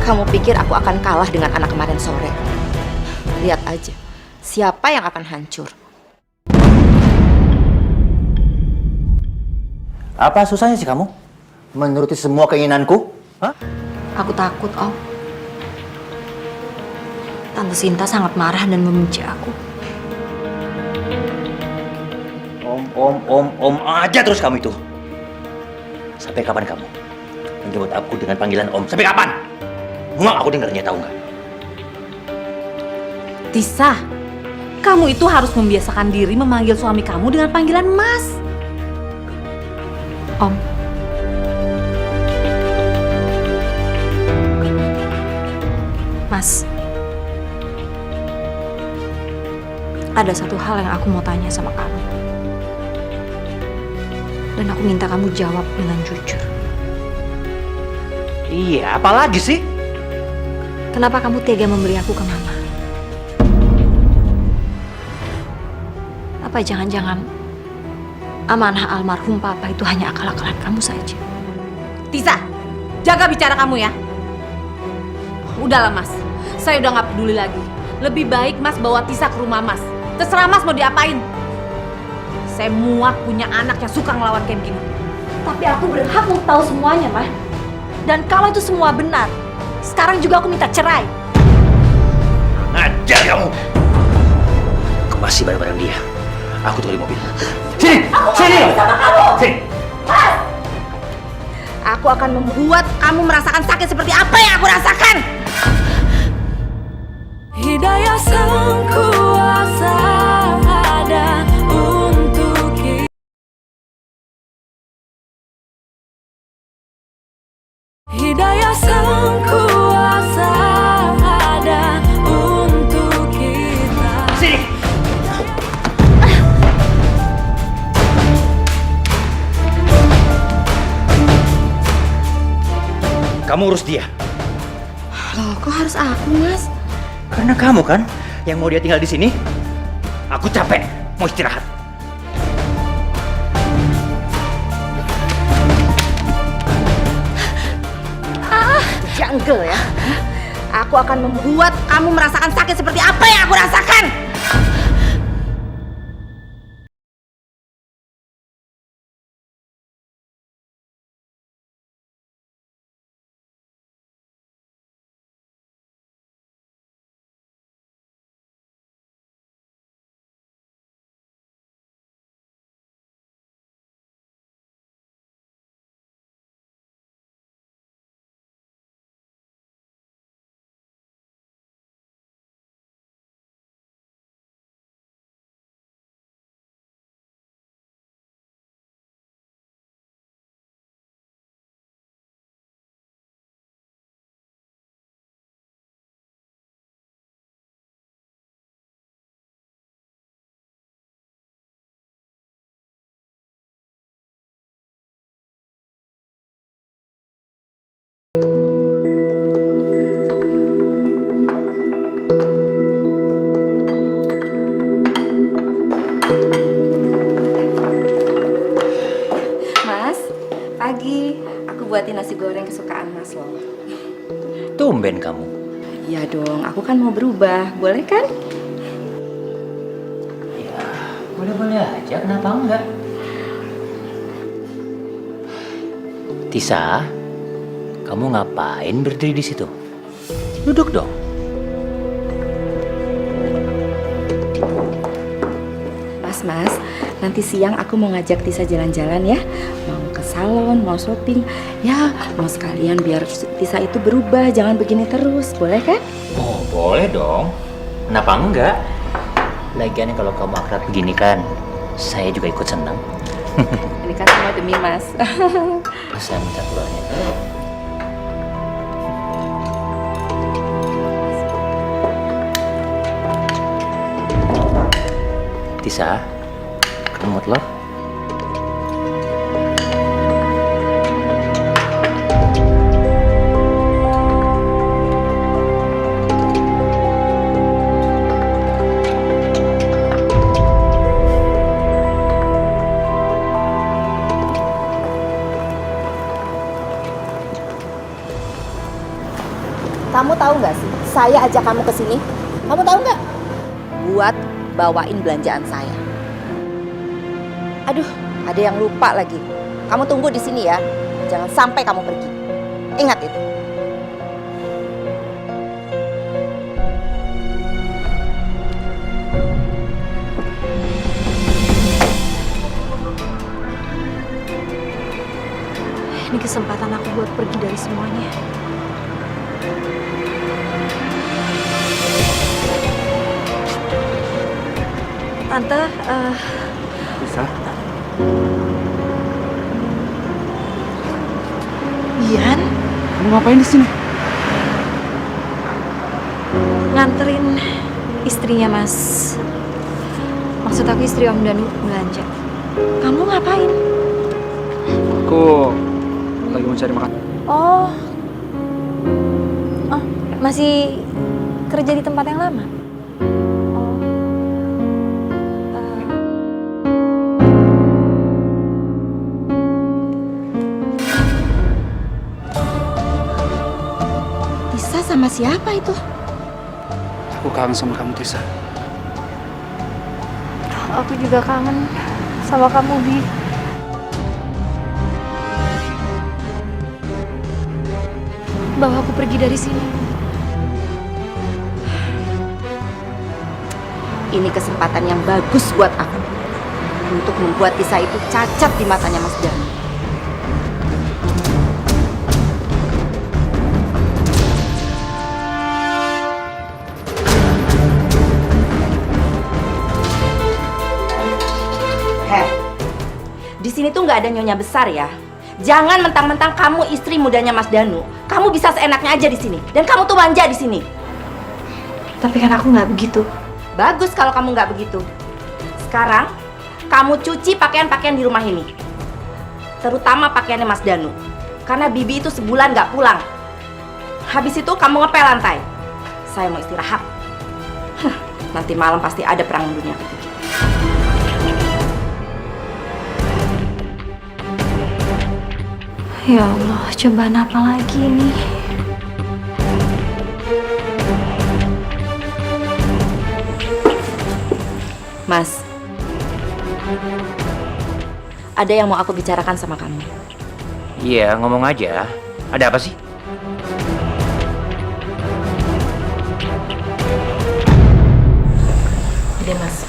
Speaker 9: Kamu pikir aku akan kalah dengan anak kemarin sore? Lihat aja, siapa yang akan hancur.
Speaker 2: Apa susahnya sih kamu menuruti semua keinginanku? Hah?
Speaker 5: Aku takut, Om. Tante Sinta sangat marah dan membenci aku.
Speaker 2: Om aja terus kamu itu. Sampai kapan kamu menjemput aku dengan panggilan Om? Sampai kapan? Muak aku dengarnya, tahu nggak?
Speaker 3: Tisa, kamu itu harus membiasakan diri memanggil suami kamu dengan panggilan Mas.
Speaker 5: Om. Mas. Ada satu hal yang aku mau tanya sama kamu. Dan aku minta kamu jawab dengan jujur.
Speaker 2: Iya, apalagi sih?
Speaker 5: Kenapa kamu tega memberi aku ke Mama? Apa jangan-jangan amanah almarhum Papa itu hanya akal-akalan kamu saja?
Speaker 3: Tisa, jaga bicara kamu ya. Udahlah Mas, saya udah nggak peduli lagi. Lebih baik Mas bawa Tisa ke rumah Mas. Terserah Mas mau diapain. Saya muak punya anak yang suka ngelawan kayak begini.
Speaker 5: Tapi aku berhak untuk tahu semuanya, Mah. Dan kalau itu semua benar, sekarang juga aku minta cerai.
Speaker 2: Ngajar kamu. Kemasi barang-barang dia. Aku tunggu di mobil. Sini, sini. Sini.
Speaker 9: Aku akan membuat kamu merasakan sakit seperti apa yang aku rasakan.
Speaker 10: Hidayah sang kuasa ada untuk kita. Hidayah sang kuasa ada untuk kita.
Speaker 2: Sini. Kamu urus dia.
Speaker 9: Loh, kok harus aku, Mas?
Speaker 2: Karena kamu kan yang mau dia tinggal di sini. Aku capek, mau istirahat.
Speaker 9: Jungle ya. Aku akan membuat kamu merasakan sakit seperti apa yang aku rasakan.
Speaker 2: tumben kamu.
Speaker 9: Iya dong, aku kan mau berubah, boleh kan?
Speaker 2: Ya, boleh-boleh aja, kenapa enggak? Tisa, kamu ngapain berdiri di situ? Duduk dong.
Speaker 9: Mas, nanti siang aku mau ngajak Tisa jalan-jalan ya. Mau ke salon, mau shopping. Ya, mau sekalian biar Tisa itu berubah, jangan begini terus. Boleh kan?
Speaker 2: Oh, boleh dong. Kenapa enggak? Lagian kalau kamu akrab begini kan, saya juga ikut senang.
Speaker 9: Ini kan semua demi Mas.
Speaker 2: Saya minta turunnya. Tisa, kamu mau telur?
Speaker 9: Kamu tahu nggak sih, saya ajak kamu ke sini. Kamu tahu nggak? Buat bawain belanjaan saya. Aduh, ada yang lupa lagi. Kamu tunggu di sini ya. Jangan sampai kamu pergi. Ingat itu.
Speaker 5: Ini kesempatan aku buat pergi dari semuanya. Tante,
Speaker 11: Bisa?
Speaker 5: Ian
Speaker 11: Kamu ngapain di sini?
Speaker 5: nganterin istrinya Mas. Maksud aku istri Om Danu belanja. Kamu ngapain?
Speaker 11: Aku lagi mau cari makan.
Speaker 5: Oh, masih kerja di tempat yang lama?
Speaker 9: Tisa sama siapa itu?
Speaker 11: Aku kangen sama kamu, Tisa.
Speaker 5: Aku juga kangen sama kamu, Bi. Bawa aku pergi dari sini.
Speaker 9: Ini kesempatan yang bagus buat aku untuk membuat Tisa itu cacat di matanya Mas Danu. Di sini tuh nggak ada nyonya besar ya. Jangan mentang-mentang kamu istri mudanya Mas Danu, kamu bisa seenaknya aja di sini. Dan kamu tuh manja di sini.
Speaker 5: Tapi kan aku nggak begitu.
Speaker 9: Bagus kalau kamu nggak begitu. Sekarang kamu cuci pakaian-pakaian di rumah ini, terutama pakaiannya Mas Danu. Karena Bibi itu sebulan nggak pulang. Habis itu kamu ngepel lantai. Saya mau istirahat. Nanti malam pasti ada perang dunia ketiga.
Speaker 5: Ya Allah, cobaan apa lagi ini?
Speaker 9: Mas, ada yang mau aku bicarakan sama kamu.
Speaker 2: Iya, ngomong aja. Ada apa sih?
Speaker 9: Gede Mas.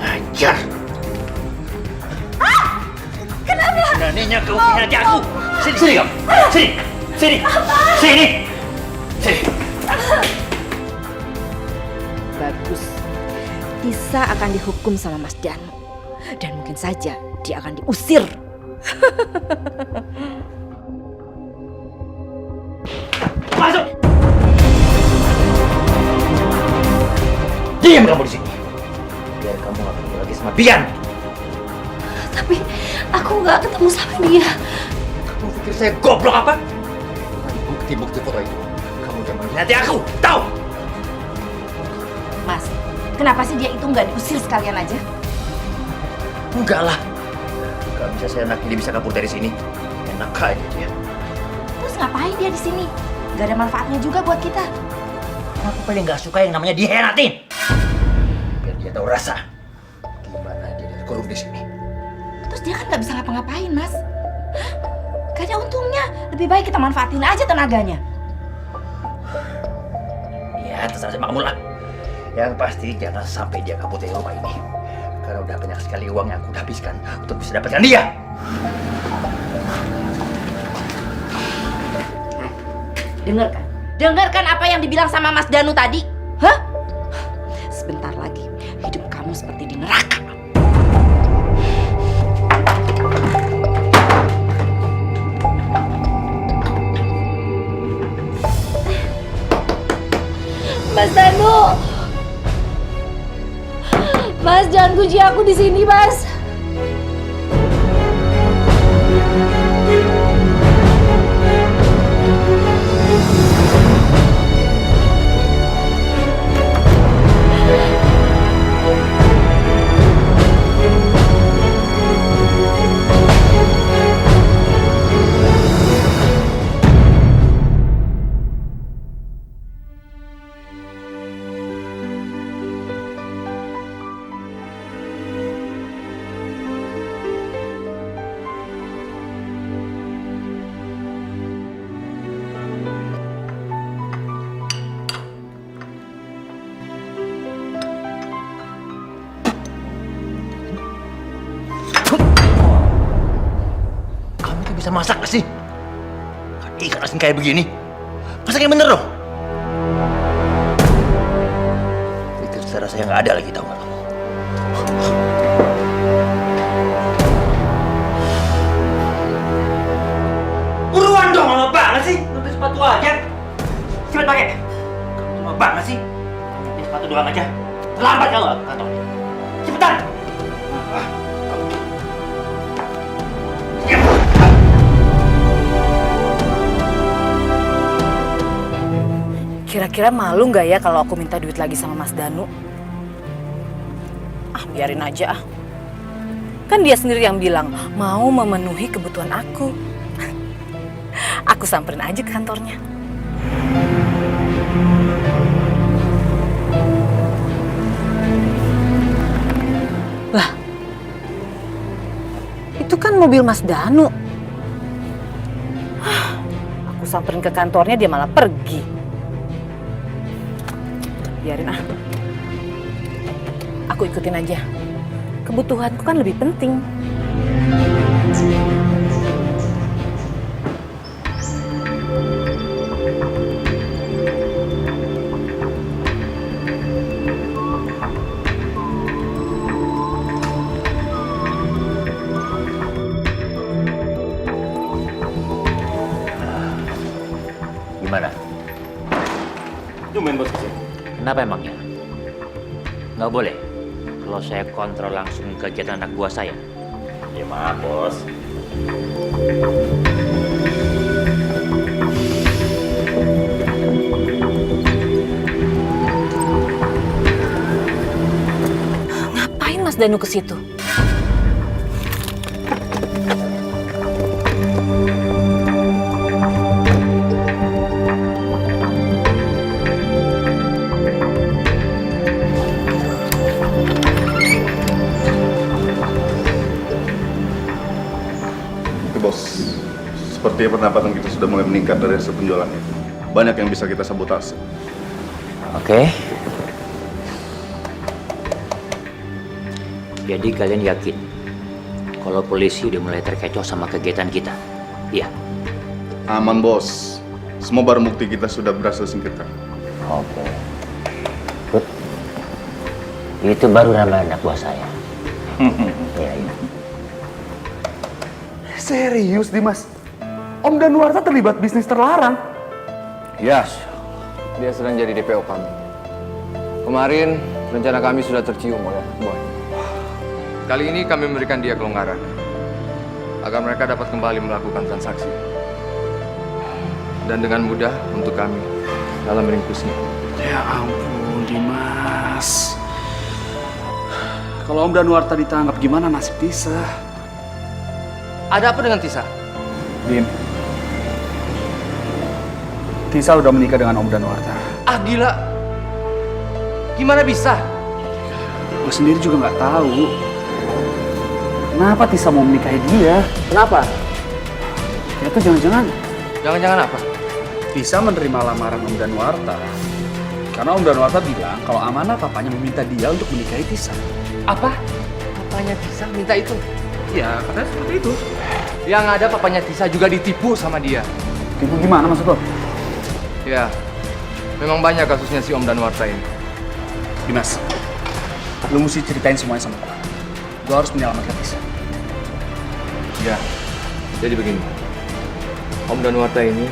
Speaker 2: Ajar. Kenapa? Beraninya kau mengkhianati aku. Sini, sini kamu. Sini, sini, sini, sini.
Speaker 9: Bagus. Tisa akan dihukum sama Mas Danu. Dan mungkin saja dia akan diusir.
Speaker 2: Masuk. Diam kamu di sini. Biar kamu gak ketemu lagi sama Bian.
Speaker 5: Tapi aku nggak ketemu sama dia.
Speaker 2: Kamu pikir saya goblok apa? Bukti bukti foto itu, kamu jangan mengkhianati aku, tahu?
Speaker 9: Mas, kenapa sih dia itu nggak diusir sekalian aja?
Speaker 2: Enggak lah. Gak bisa saya anak ini bisa kabur dari sini. Enak aja dia.
Speaker 9: Terus ngapain dia di sini? Gak ada manfaatnya juga buat kita.
Speaker 2: Aku paling gak suka yang namanya dihianatin. Biar dia tahu rasa gimana dia dikurung di sini.
Speaker 9: Terus dia kan nggak bisa ngapa-ngapain, Mas. Hah? Gak ada untungnya. Lebih baik kita manfaatin aja tenaganya.
Speaker 2: Ya, terserah sama kamu lah. Yang pasti jangan sampai dia kabur dari rumah ini. Karena udah banyak sekali uang yang aku udah habiskan untuk bisa dapatkan dia.
Speaker 9: Dengarkan. Dengarkan apa yang dibilang sama Mas Danu tadi. Hah? Sebentar lagi hidup kamu seperti di neraka.
Speaker 5: Mas Danu! Mas, jangan kunci aku di sini, Mas.
Speaker 2: Bisa masak gak sih? Ikan asin kayak begini. Masak yang bener dong. Itu saya rasa yang gak ada lagi, tau gak kamu? Buruan dong, lama banget sih. Nutup sepatu aja. Cepet pakai. Kamu lama banget sih. Nutup sepatu doang aja. Terlambat kalau ke kantor. Cepetan.
Speaker 13: Kira-kira malu nggak ya kalau aku minta duit lagi sama Mas Danu? Ah, biarin aja ah. Kan dia sendiri yang bilang mau memenuhi kebutuhan aku. Aku samperin aja ke kantornya. Lah, itu kan mobil Mas Danu. Aku samperin ke kantornya, dia malah pergi. Biarin ah. Aku ikutin aja. Kebutuhanku kan lebih penting.
Speaker 2: Gimana?
Speaker 12: Tumben bos kesini.
Speaker 2: Kenapa emangnya? Nggak boleh kalau saya kontrol langsung kegiatan anak buah saya.
Speaker 12: Ya maaf bos.
Speaker 13: Ngapain Mas Danu ke situ?
Speaker 14: Bos, sepertinya pendapatan kita sudah mulai meningkat dari hasil penjualannya. Banyak yang bisa kita sabotase.
Speaker 2: Oke. Jadi kalian yakin kalau polisi udah mulai terkecoh sama kegiatan kita? Iya.
Speaker 14: Aman bos. Semua barang bukti kita sudah berhasil singkirkan.
Speaker 2: Oke. Good. Itu baru nama anak buah saya. Iya, iya.
Speaker 6: Serius, Dimas? Om Danuarta terlibat bisnis terlarang?
Speaker 7: Yes, dia sedang jadi DPO kami. Kemarin, rencana kami sudah tercium oleh Boy. Kali ini kami memberikan dia kelonggaran, agar mereka dapat kembali melakukan transaksi. dan dengan mudah untuk kami dalam meringkusnya.
Speaker 11: Ya ampun, Dimas. Kalau Om Danuarta ditangkap, gimana nasib Tisa?
Speaker 7: Ada apa dengan Tisa?
Speaker 11: Dim, Tisa udah menikah dengan Om Danuarta.
Speaker 7: Ah gila, gimana bisa?
Speaker 11: Gue sendiri juga nggak tahu kenapa Tisa mau menikahi dia.
Speaker 7: Kenapa?
Speaker 11: Ya tuh jangan-jangan
Speaker 7: Jangan-jangan apa?
Speaker 11: Tisa menerima lamaran Om Danuarta karena Om Danuarta bilang kalau Amanah papanya meminta dia untuk menikahi Tisa.
Speaker 7: Apa? Papanya Tisa minta itu?
Speaker 11: Ya, katanya seperti itu.
Speaker 7: Yang ada papanya Tisa juga ditipu sama dia.
Speaker 11: Tipu gimana maksud lo?
Speaker 7: Ya, memang banyak kasusnya si Om Danuarta ini.
Speaker 11: Dimas, lu mesti ceritain semuanya sama gue. Gue harus menyelamatkan Tisa.
Speaker 7: Ya, jadi begini. Om Danuarta ini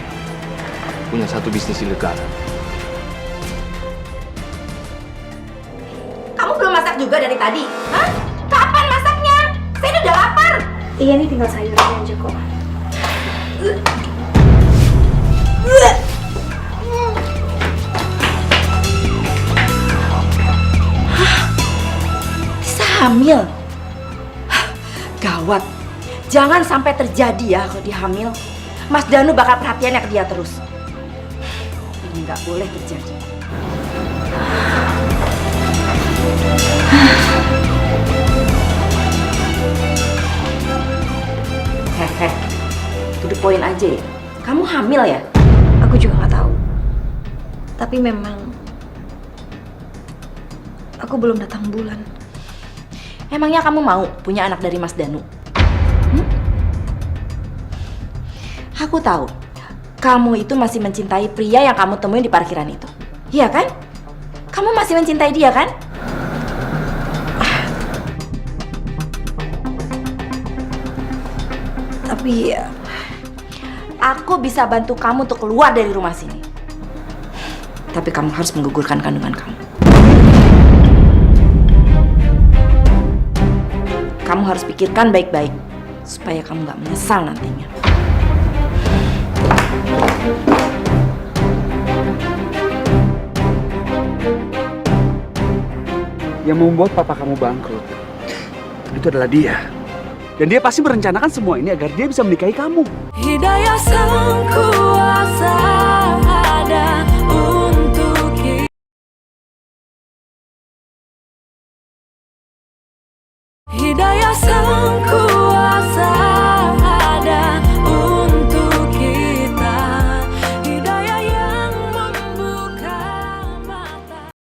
Speaker 7: punya satu bisnis ilegal.
Speaker 9: Kamu belum masak juga dari tadi? Hah? Kapan masaknya? Saya udah lapar.
Speaker 5: Iya, ini tinggal sayurnya aja kok.
Speaker 9: Tisa hamil? Gawat. Jangan sampai terjadi ya kalau dia hamil. Mas Danu bakal perhatiannya ke dia terus. Ini nggak boleh terjadi. Hehe, to the point aja ya. Kamu hamil ya?
Speaker 5: Aku juga nggak tahu. Tapi memang aku belum datang bulan.
Speaker 9: Emangnya kamu mau punya anak dari Mas Danu? Aku tahu, kamu itu masih mencintai pria yang kamu temuin di parkiran itu. Iya kan? Kamu masih mencintai dia kan? Tapi aku bisa bantu kamu untuk keluar dari rumah sini. Tapi kamu harus menggugurkan kandungan kamu. Kamu harus pikirkan baik-baik supaya kamu nggak menyesal nantinya.
Speaker 11: Yang membuat papa kamu bangkrut itu adalah dia. Dan dia pasti merencanakan semua ini agar dia bisa menikahi kamu.
Speaker 10: Hidayah Sang Kuasa ada untuk kita. Hidayah Sang Kuasa ada untuk kita. Hidayah yang membuka mata.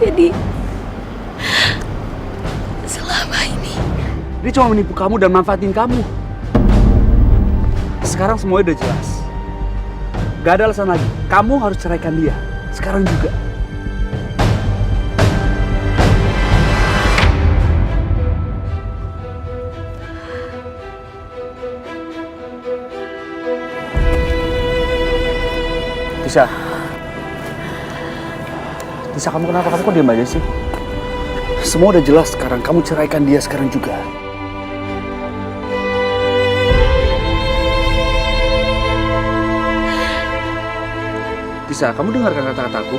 Speaker 5: Jadi selama ini
Speaker 11: Dia cuma menipu kamu dan manfaatin kamu. Sekarang semuanya udah jelas. Gak ada alasan lagi. Kamu harus ceraikan dia. Sekarang juga. Tisa, kamu kenapa? Kamu kok diam aja sih? Semua udah jelas sekarang, kamu ceraikan dia sekarang juga. Tisa, kamu dengarkan kata-kataku?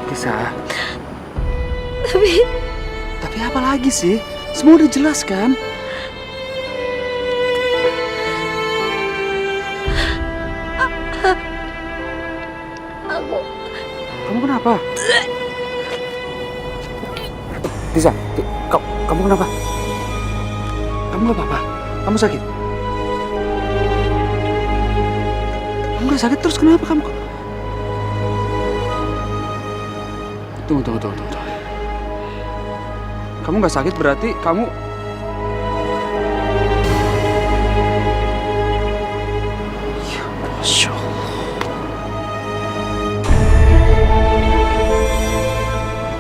Speaker 11: Tisa. Tapi apa lagi sih? Semua udah jelas kan? Kamu kenapa? Tisa, kamu kenapa? Kamu gak apa-apa? Kamu sakit? Kamu gak sakit terus kenapa kamu? Tunggu. Kamu gak sakit berarti kamu... Ya, Masya Allah.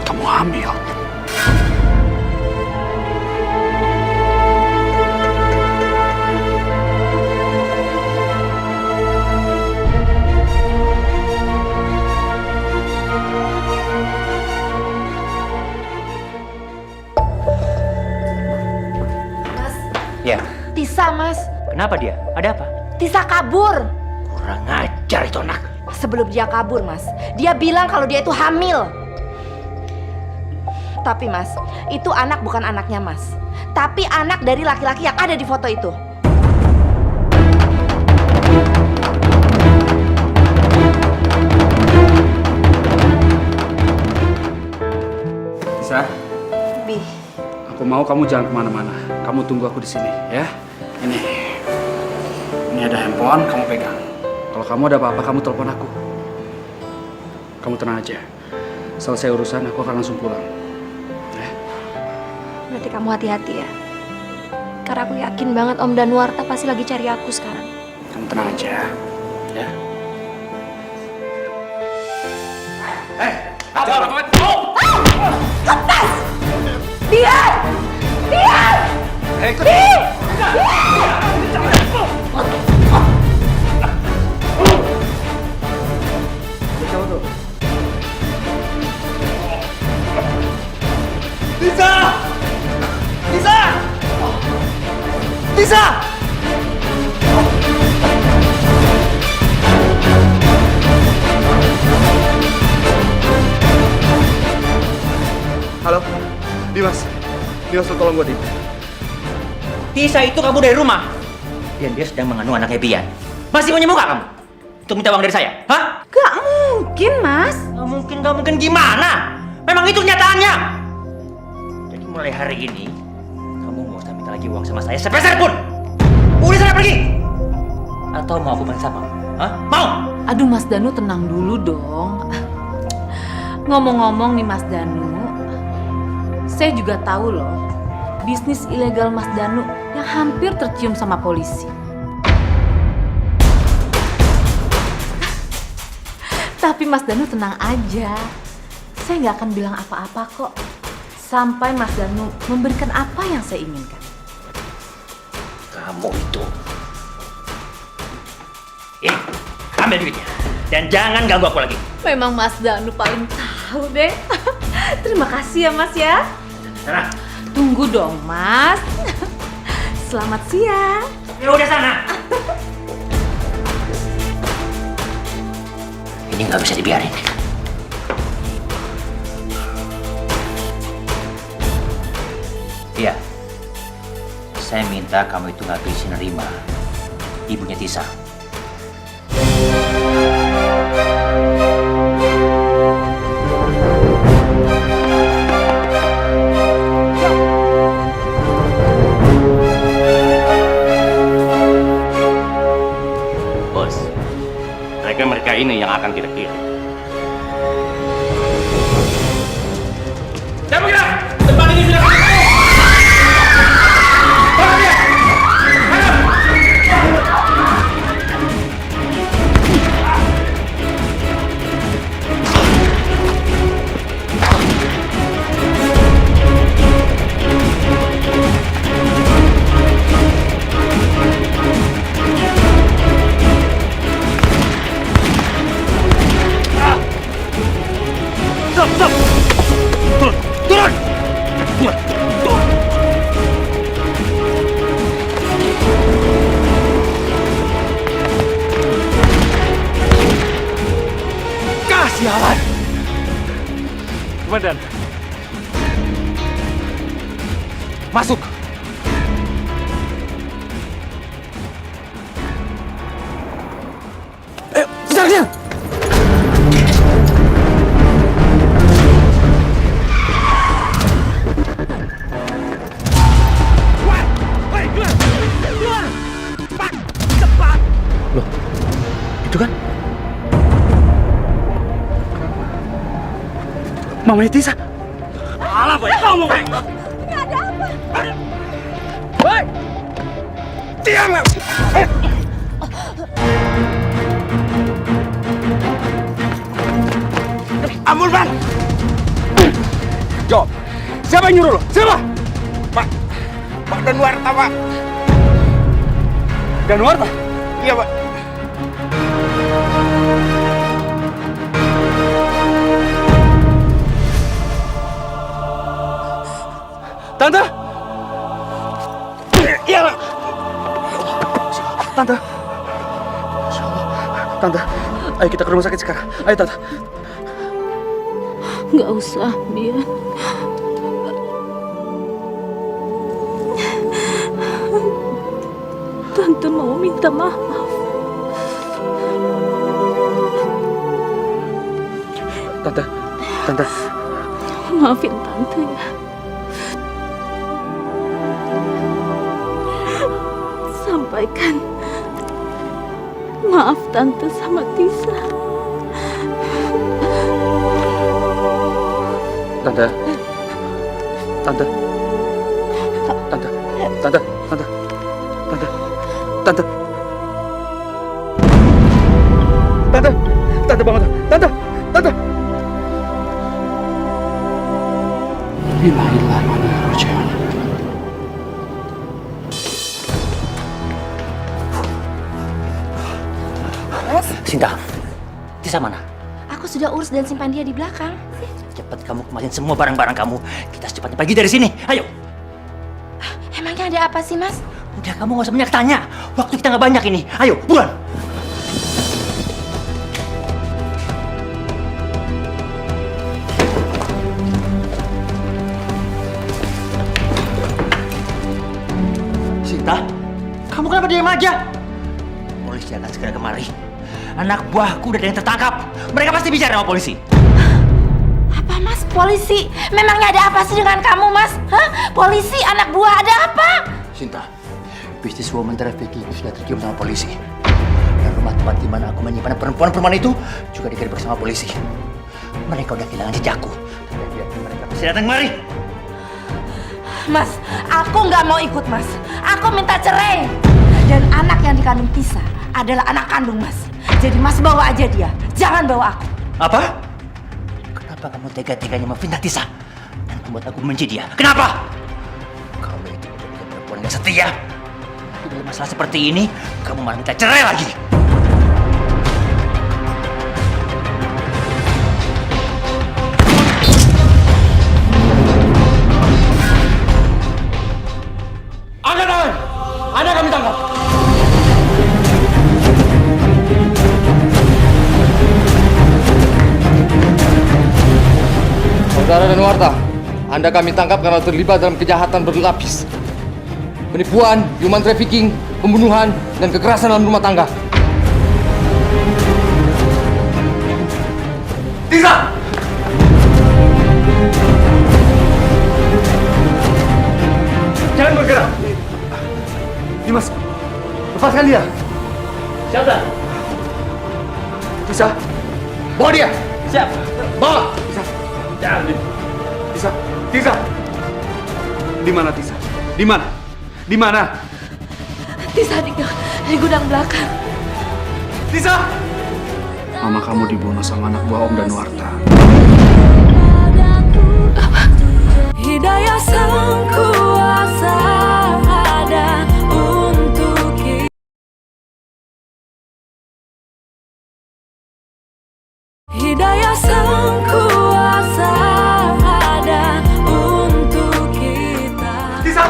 Speaker 11: Kamu hamil.
Speaker 2: Ya.
Speaker 9: Tisa, Mas.
Speaker 2: Kenapa dia? Ada apa?
Speaker 9: Tisa kabur.
Speaker 2: Kurang ajar itu anak.
Speaker 9: Sebelum dia kabur, Mas, dia bilang kalau dia itu hamil. Tapi, Mas, itu anak bukan anaknya, Mas. Tapi anak dari laki-laki yang ada di foto itu.
Speaker 11: Tisa,
Speaker 9: Bi.
Speaker 11: aku mau kamu jangan kemana-mana. Kamu tunggu aku di sini, ya. Ini ada handphone, kamu pegang. Kalau kamu ada apa-apa, kamu telepon aku. Kamu tenang aja. Selesai urusan, aku akan langsung pulang.
Speaker 5: Berarti kamu hati-hati ya. Karena aku yakin banget Om Danuarta pasti lagi cari aku sekarang.
Speaker 11: Kamu tenang aja, ya.
Speaker 9: Lepas! Diam! Diam!
Speaker 1: Tisa! Tisa! Tisa!
Speaker 11: Halo, Dimas, tolong gue, Dim.
Speaker 2: Tisa itu kabur dari rumah. Dan dia sedang mengandung anaknya Bian. Masih punya muka kamu? Untuk minta uang dari saya? Hah?
Speaker 9: Gak mungkin, Mas.
Speaker 2: Gak mungkin gimana? Memang itu kenyataannya. Jadi mulai hari ini, kamu gak usah minta lagi uang sama saya sepeser pun. Udah sana pergi. Atau mau aku balik sama? Hah? Mau?
Speaker 3: Aduh Mas Danu, tenang dulu dong. Ngomong-ngomong nih Mas Danu, saya juga tahu loh bisnis ilegal Mas Danu yang hampir tercium sama polisi. Tapi Mas Danu tenang aja, saya nggak akan bilang apa-apa kok sampai Mas Danu memberikan apa yang saya inginkan.
Speaker 2: Kamu itu. Ambil duitnya. Dan jangan ganggu aku lagi.
Speaker 3: Memang Mas Danu paling tahu deh. Terima kasih ya Mas ya.
Speaker 2: Sana.
Speaker 3: Tunggu dong Mas. Selamat siang.
Speaker 2: Ya udah sana. Ini nggak bisa dibiarin. Iya. Saya minta kamu itu nggak bisa nerima ibunya Tisa.
Speaker 6: Mereka ini yang akan kita kirim. Jangan bergerak! Tempat ini sudah kami tahu! Tolong dia! Komandan. Masuk.
Speaker 11: Ayo, kejar!
Speaker 2: Loh, itu kan
Speaker 11: Mamanya Tisa.
Speaker 6: Alah, banyak ngomong.
Speaker 3: Ini ada apa?
Speaker 11: Woi! Diam!
Speaker 6: Ampun, Bang. Jawab. Siapa yang nyuruh lo? Siapa? Pak Danuarta, Pak. Danuarta? Iya, Pak. Tante? Iya, Pak.
Speaker 11: Tante. Tante, ayo kita ke rumah sakit sekarang. Ayo, Tante.
Speaker 5: Nggak usah, Bian. Tante mau minta maaf.
Speaker 11: Tante.
Speaker 5: Maafin Tante ya. Sampaikan maaf Tante sama Tisa.
Speaker 11: Tante. Tante. Tante. Tante. Tante. Tante. Tante. Tante. Tante bangun. Tante. Tante. Bismillahirrahmanirrahim.
Speaker 2: Sinta, Tisa mana?
Speaker 9: Aku sudah urus dan simpan dia di belakang.
Speaker 2: Cepat kamu kemasin semua barang-barang kamu. Kita secepatnya pergi dari sini. Ayo.
Speaker 9: Emangnya ada apa sih, Mas?
Speaker 2: Udah, kamu nggak usah banyak tanya. Waktu kita nggak banyak ini. Ayo, buruan. Sinta, kamu kenapa diam aja? Polisi akan segera kemari. Anak buahku udah ada yang tertangkap. Mereka pasti bicara sama polisi.
Speaker 9: Apa, Mas? Polisi? Memangnya ada apa sih dengan kamu, Mas? Hah? Polisi, anak buah, ada apa?
Speaker 2: Sinta, bisnis woman trafficking sudah tercium sama polisi. Dan rumah tempat di mana aku menyimpan perempuan-perempuan itu juga digerebek sama polisi. Mereka udah kehilangan jejakku. Mereka pasti datang kemari.
Speaker 9: Mas, aku nggak mau ikut, Mas. Aku minta cerai. Dan anak yang dikandung Tisa adalah anak kandung Mas. Jadi Mas bawa aja dia, jangan bawa aku.
Speaker 2: Apa? Kenapa kamu tega-teganya memfitnah Tisa dan membuat aku membenci dia? Kenapa? Kamu itu bukan perempuan yang setia. Tapi dalam masalah seperti ini, kamu malah minta cerai lagi.
Speaker 6: Angkat tangan! Anda kami tangkap!
Speaker 7: Saudara Danuarta, Anda kami tangkap karena terlibat dalam kejahatan berlapis. Penipuan, human trafficking, pembunuhan, dan kekerasan dalam rumah tangga.
Speaker 6: Tisa! Jangan bergerak! Dimas, lepaskan dia!
Speaker 2: Siapa?
Speaker 6: Tisa, bawa dia!
Speaker 2: Siap.
Speaker 6: Bawa! Tisa! Jangan! Tisa! Tisa! Di mana Tisa? Di mana? Di mana?
Speaker 5: Tisa di gudang belakang.
Speaker 6: Tisa!
Speaker 11: Mama kamu dibunuh sama anak buah Om Danuarta.
Speaker 10: Hidayah sang kuasa ada untuk kita. Hidayah sang kuasa ada untuk kita.
Speaker 6: Tisa!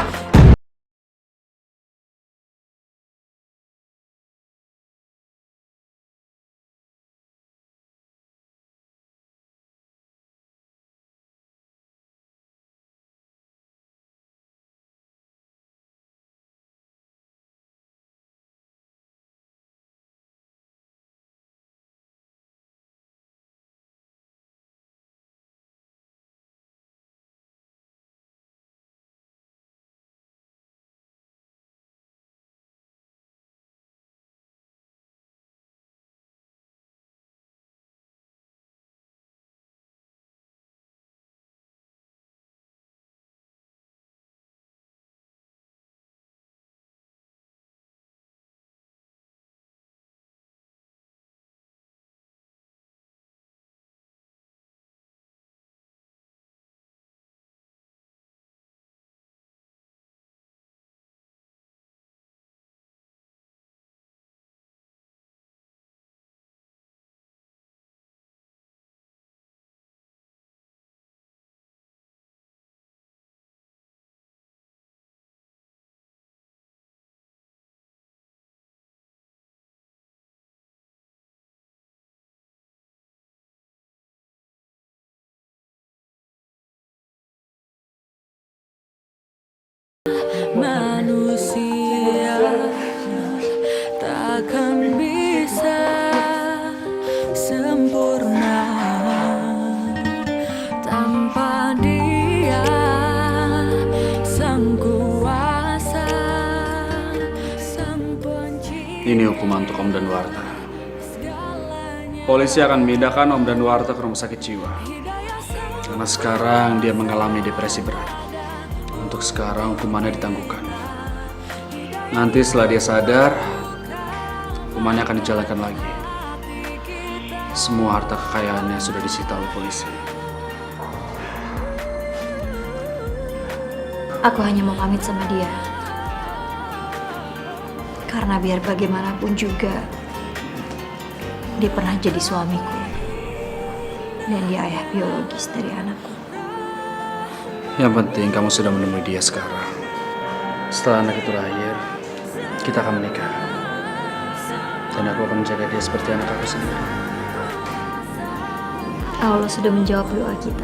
Speaker 10: Manusia takkan bisa sempurna tanpa Dia, Sang Kuasa, Sang Pencipta.
Speaker 11: Ini hukuman untuk Om dan Warta. Polisi akan memindahkan Om dan Warta ke rumah sakit jiwa. Karena sekarang dia mengalami depresi berat. Untuk sekarang hukumannya ditangguhkan. Nanti setelah dia sadar, hukumannya akan dijalankan lagi. Semua harta kekayaannya sudah disita oleh polisi.
Speaker 5: Aku hanya mau pamit sama dia. Karena biar bagaimanapun juga, dia pernah jadi suamiku. Dan dia ayah biologis dari anakku.
Speaker 11: Yang penting kamu sudah menemui dia sekarang. Setelah anak itu lahir, kita akan menikah. Dan aku akan menjaga dia seperti anak aku sendiri.
Speaker 5: Allah sudah menjawab doa kita.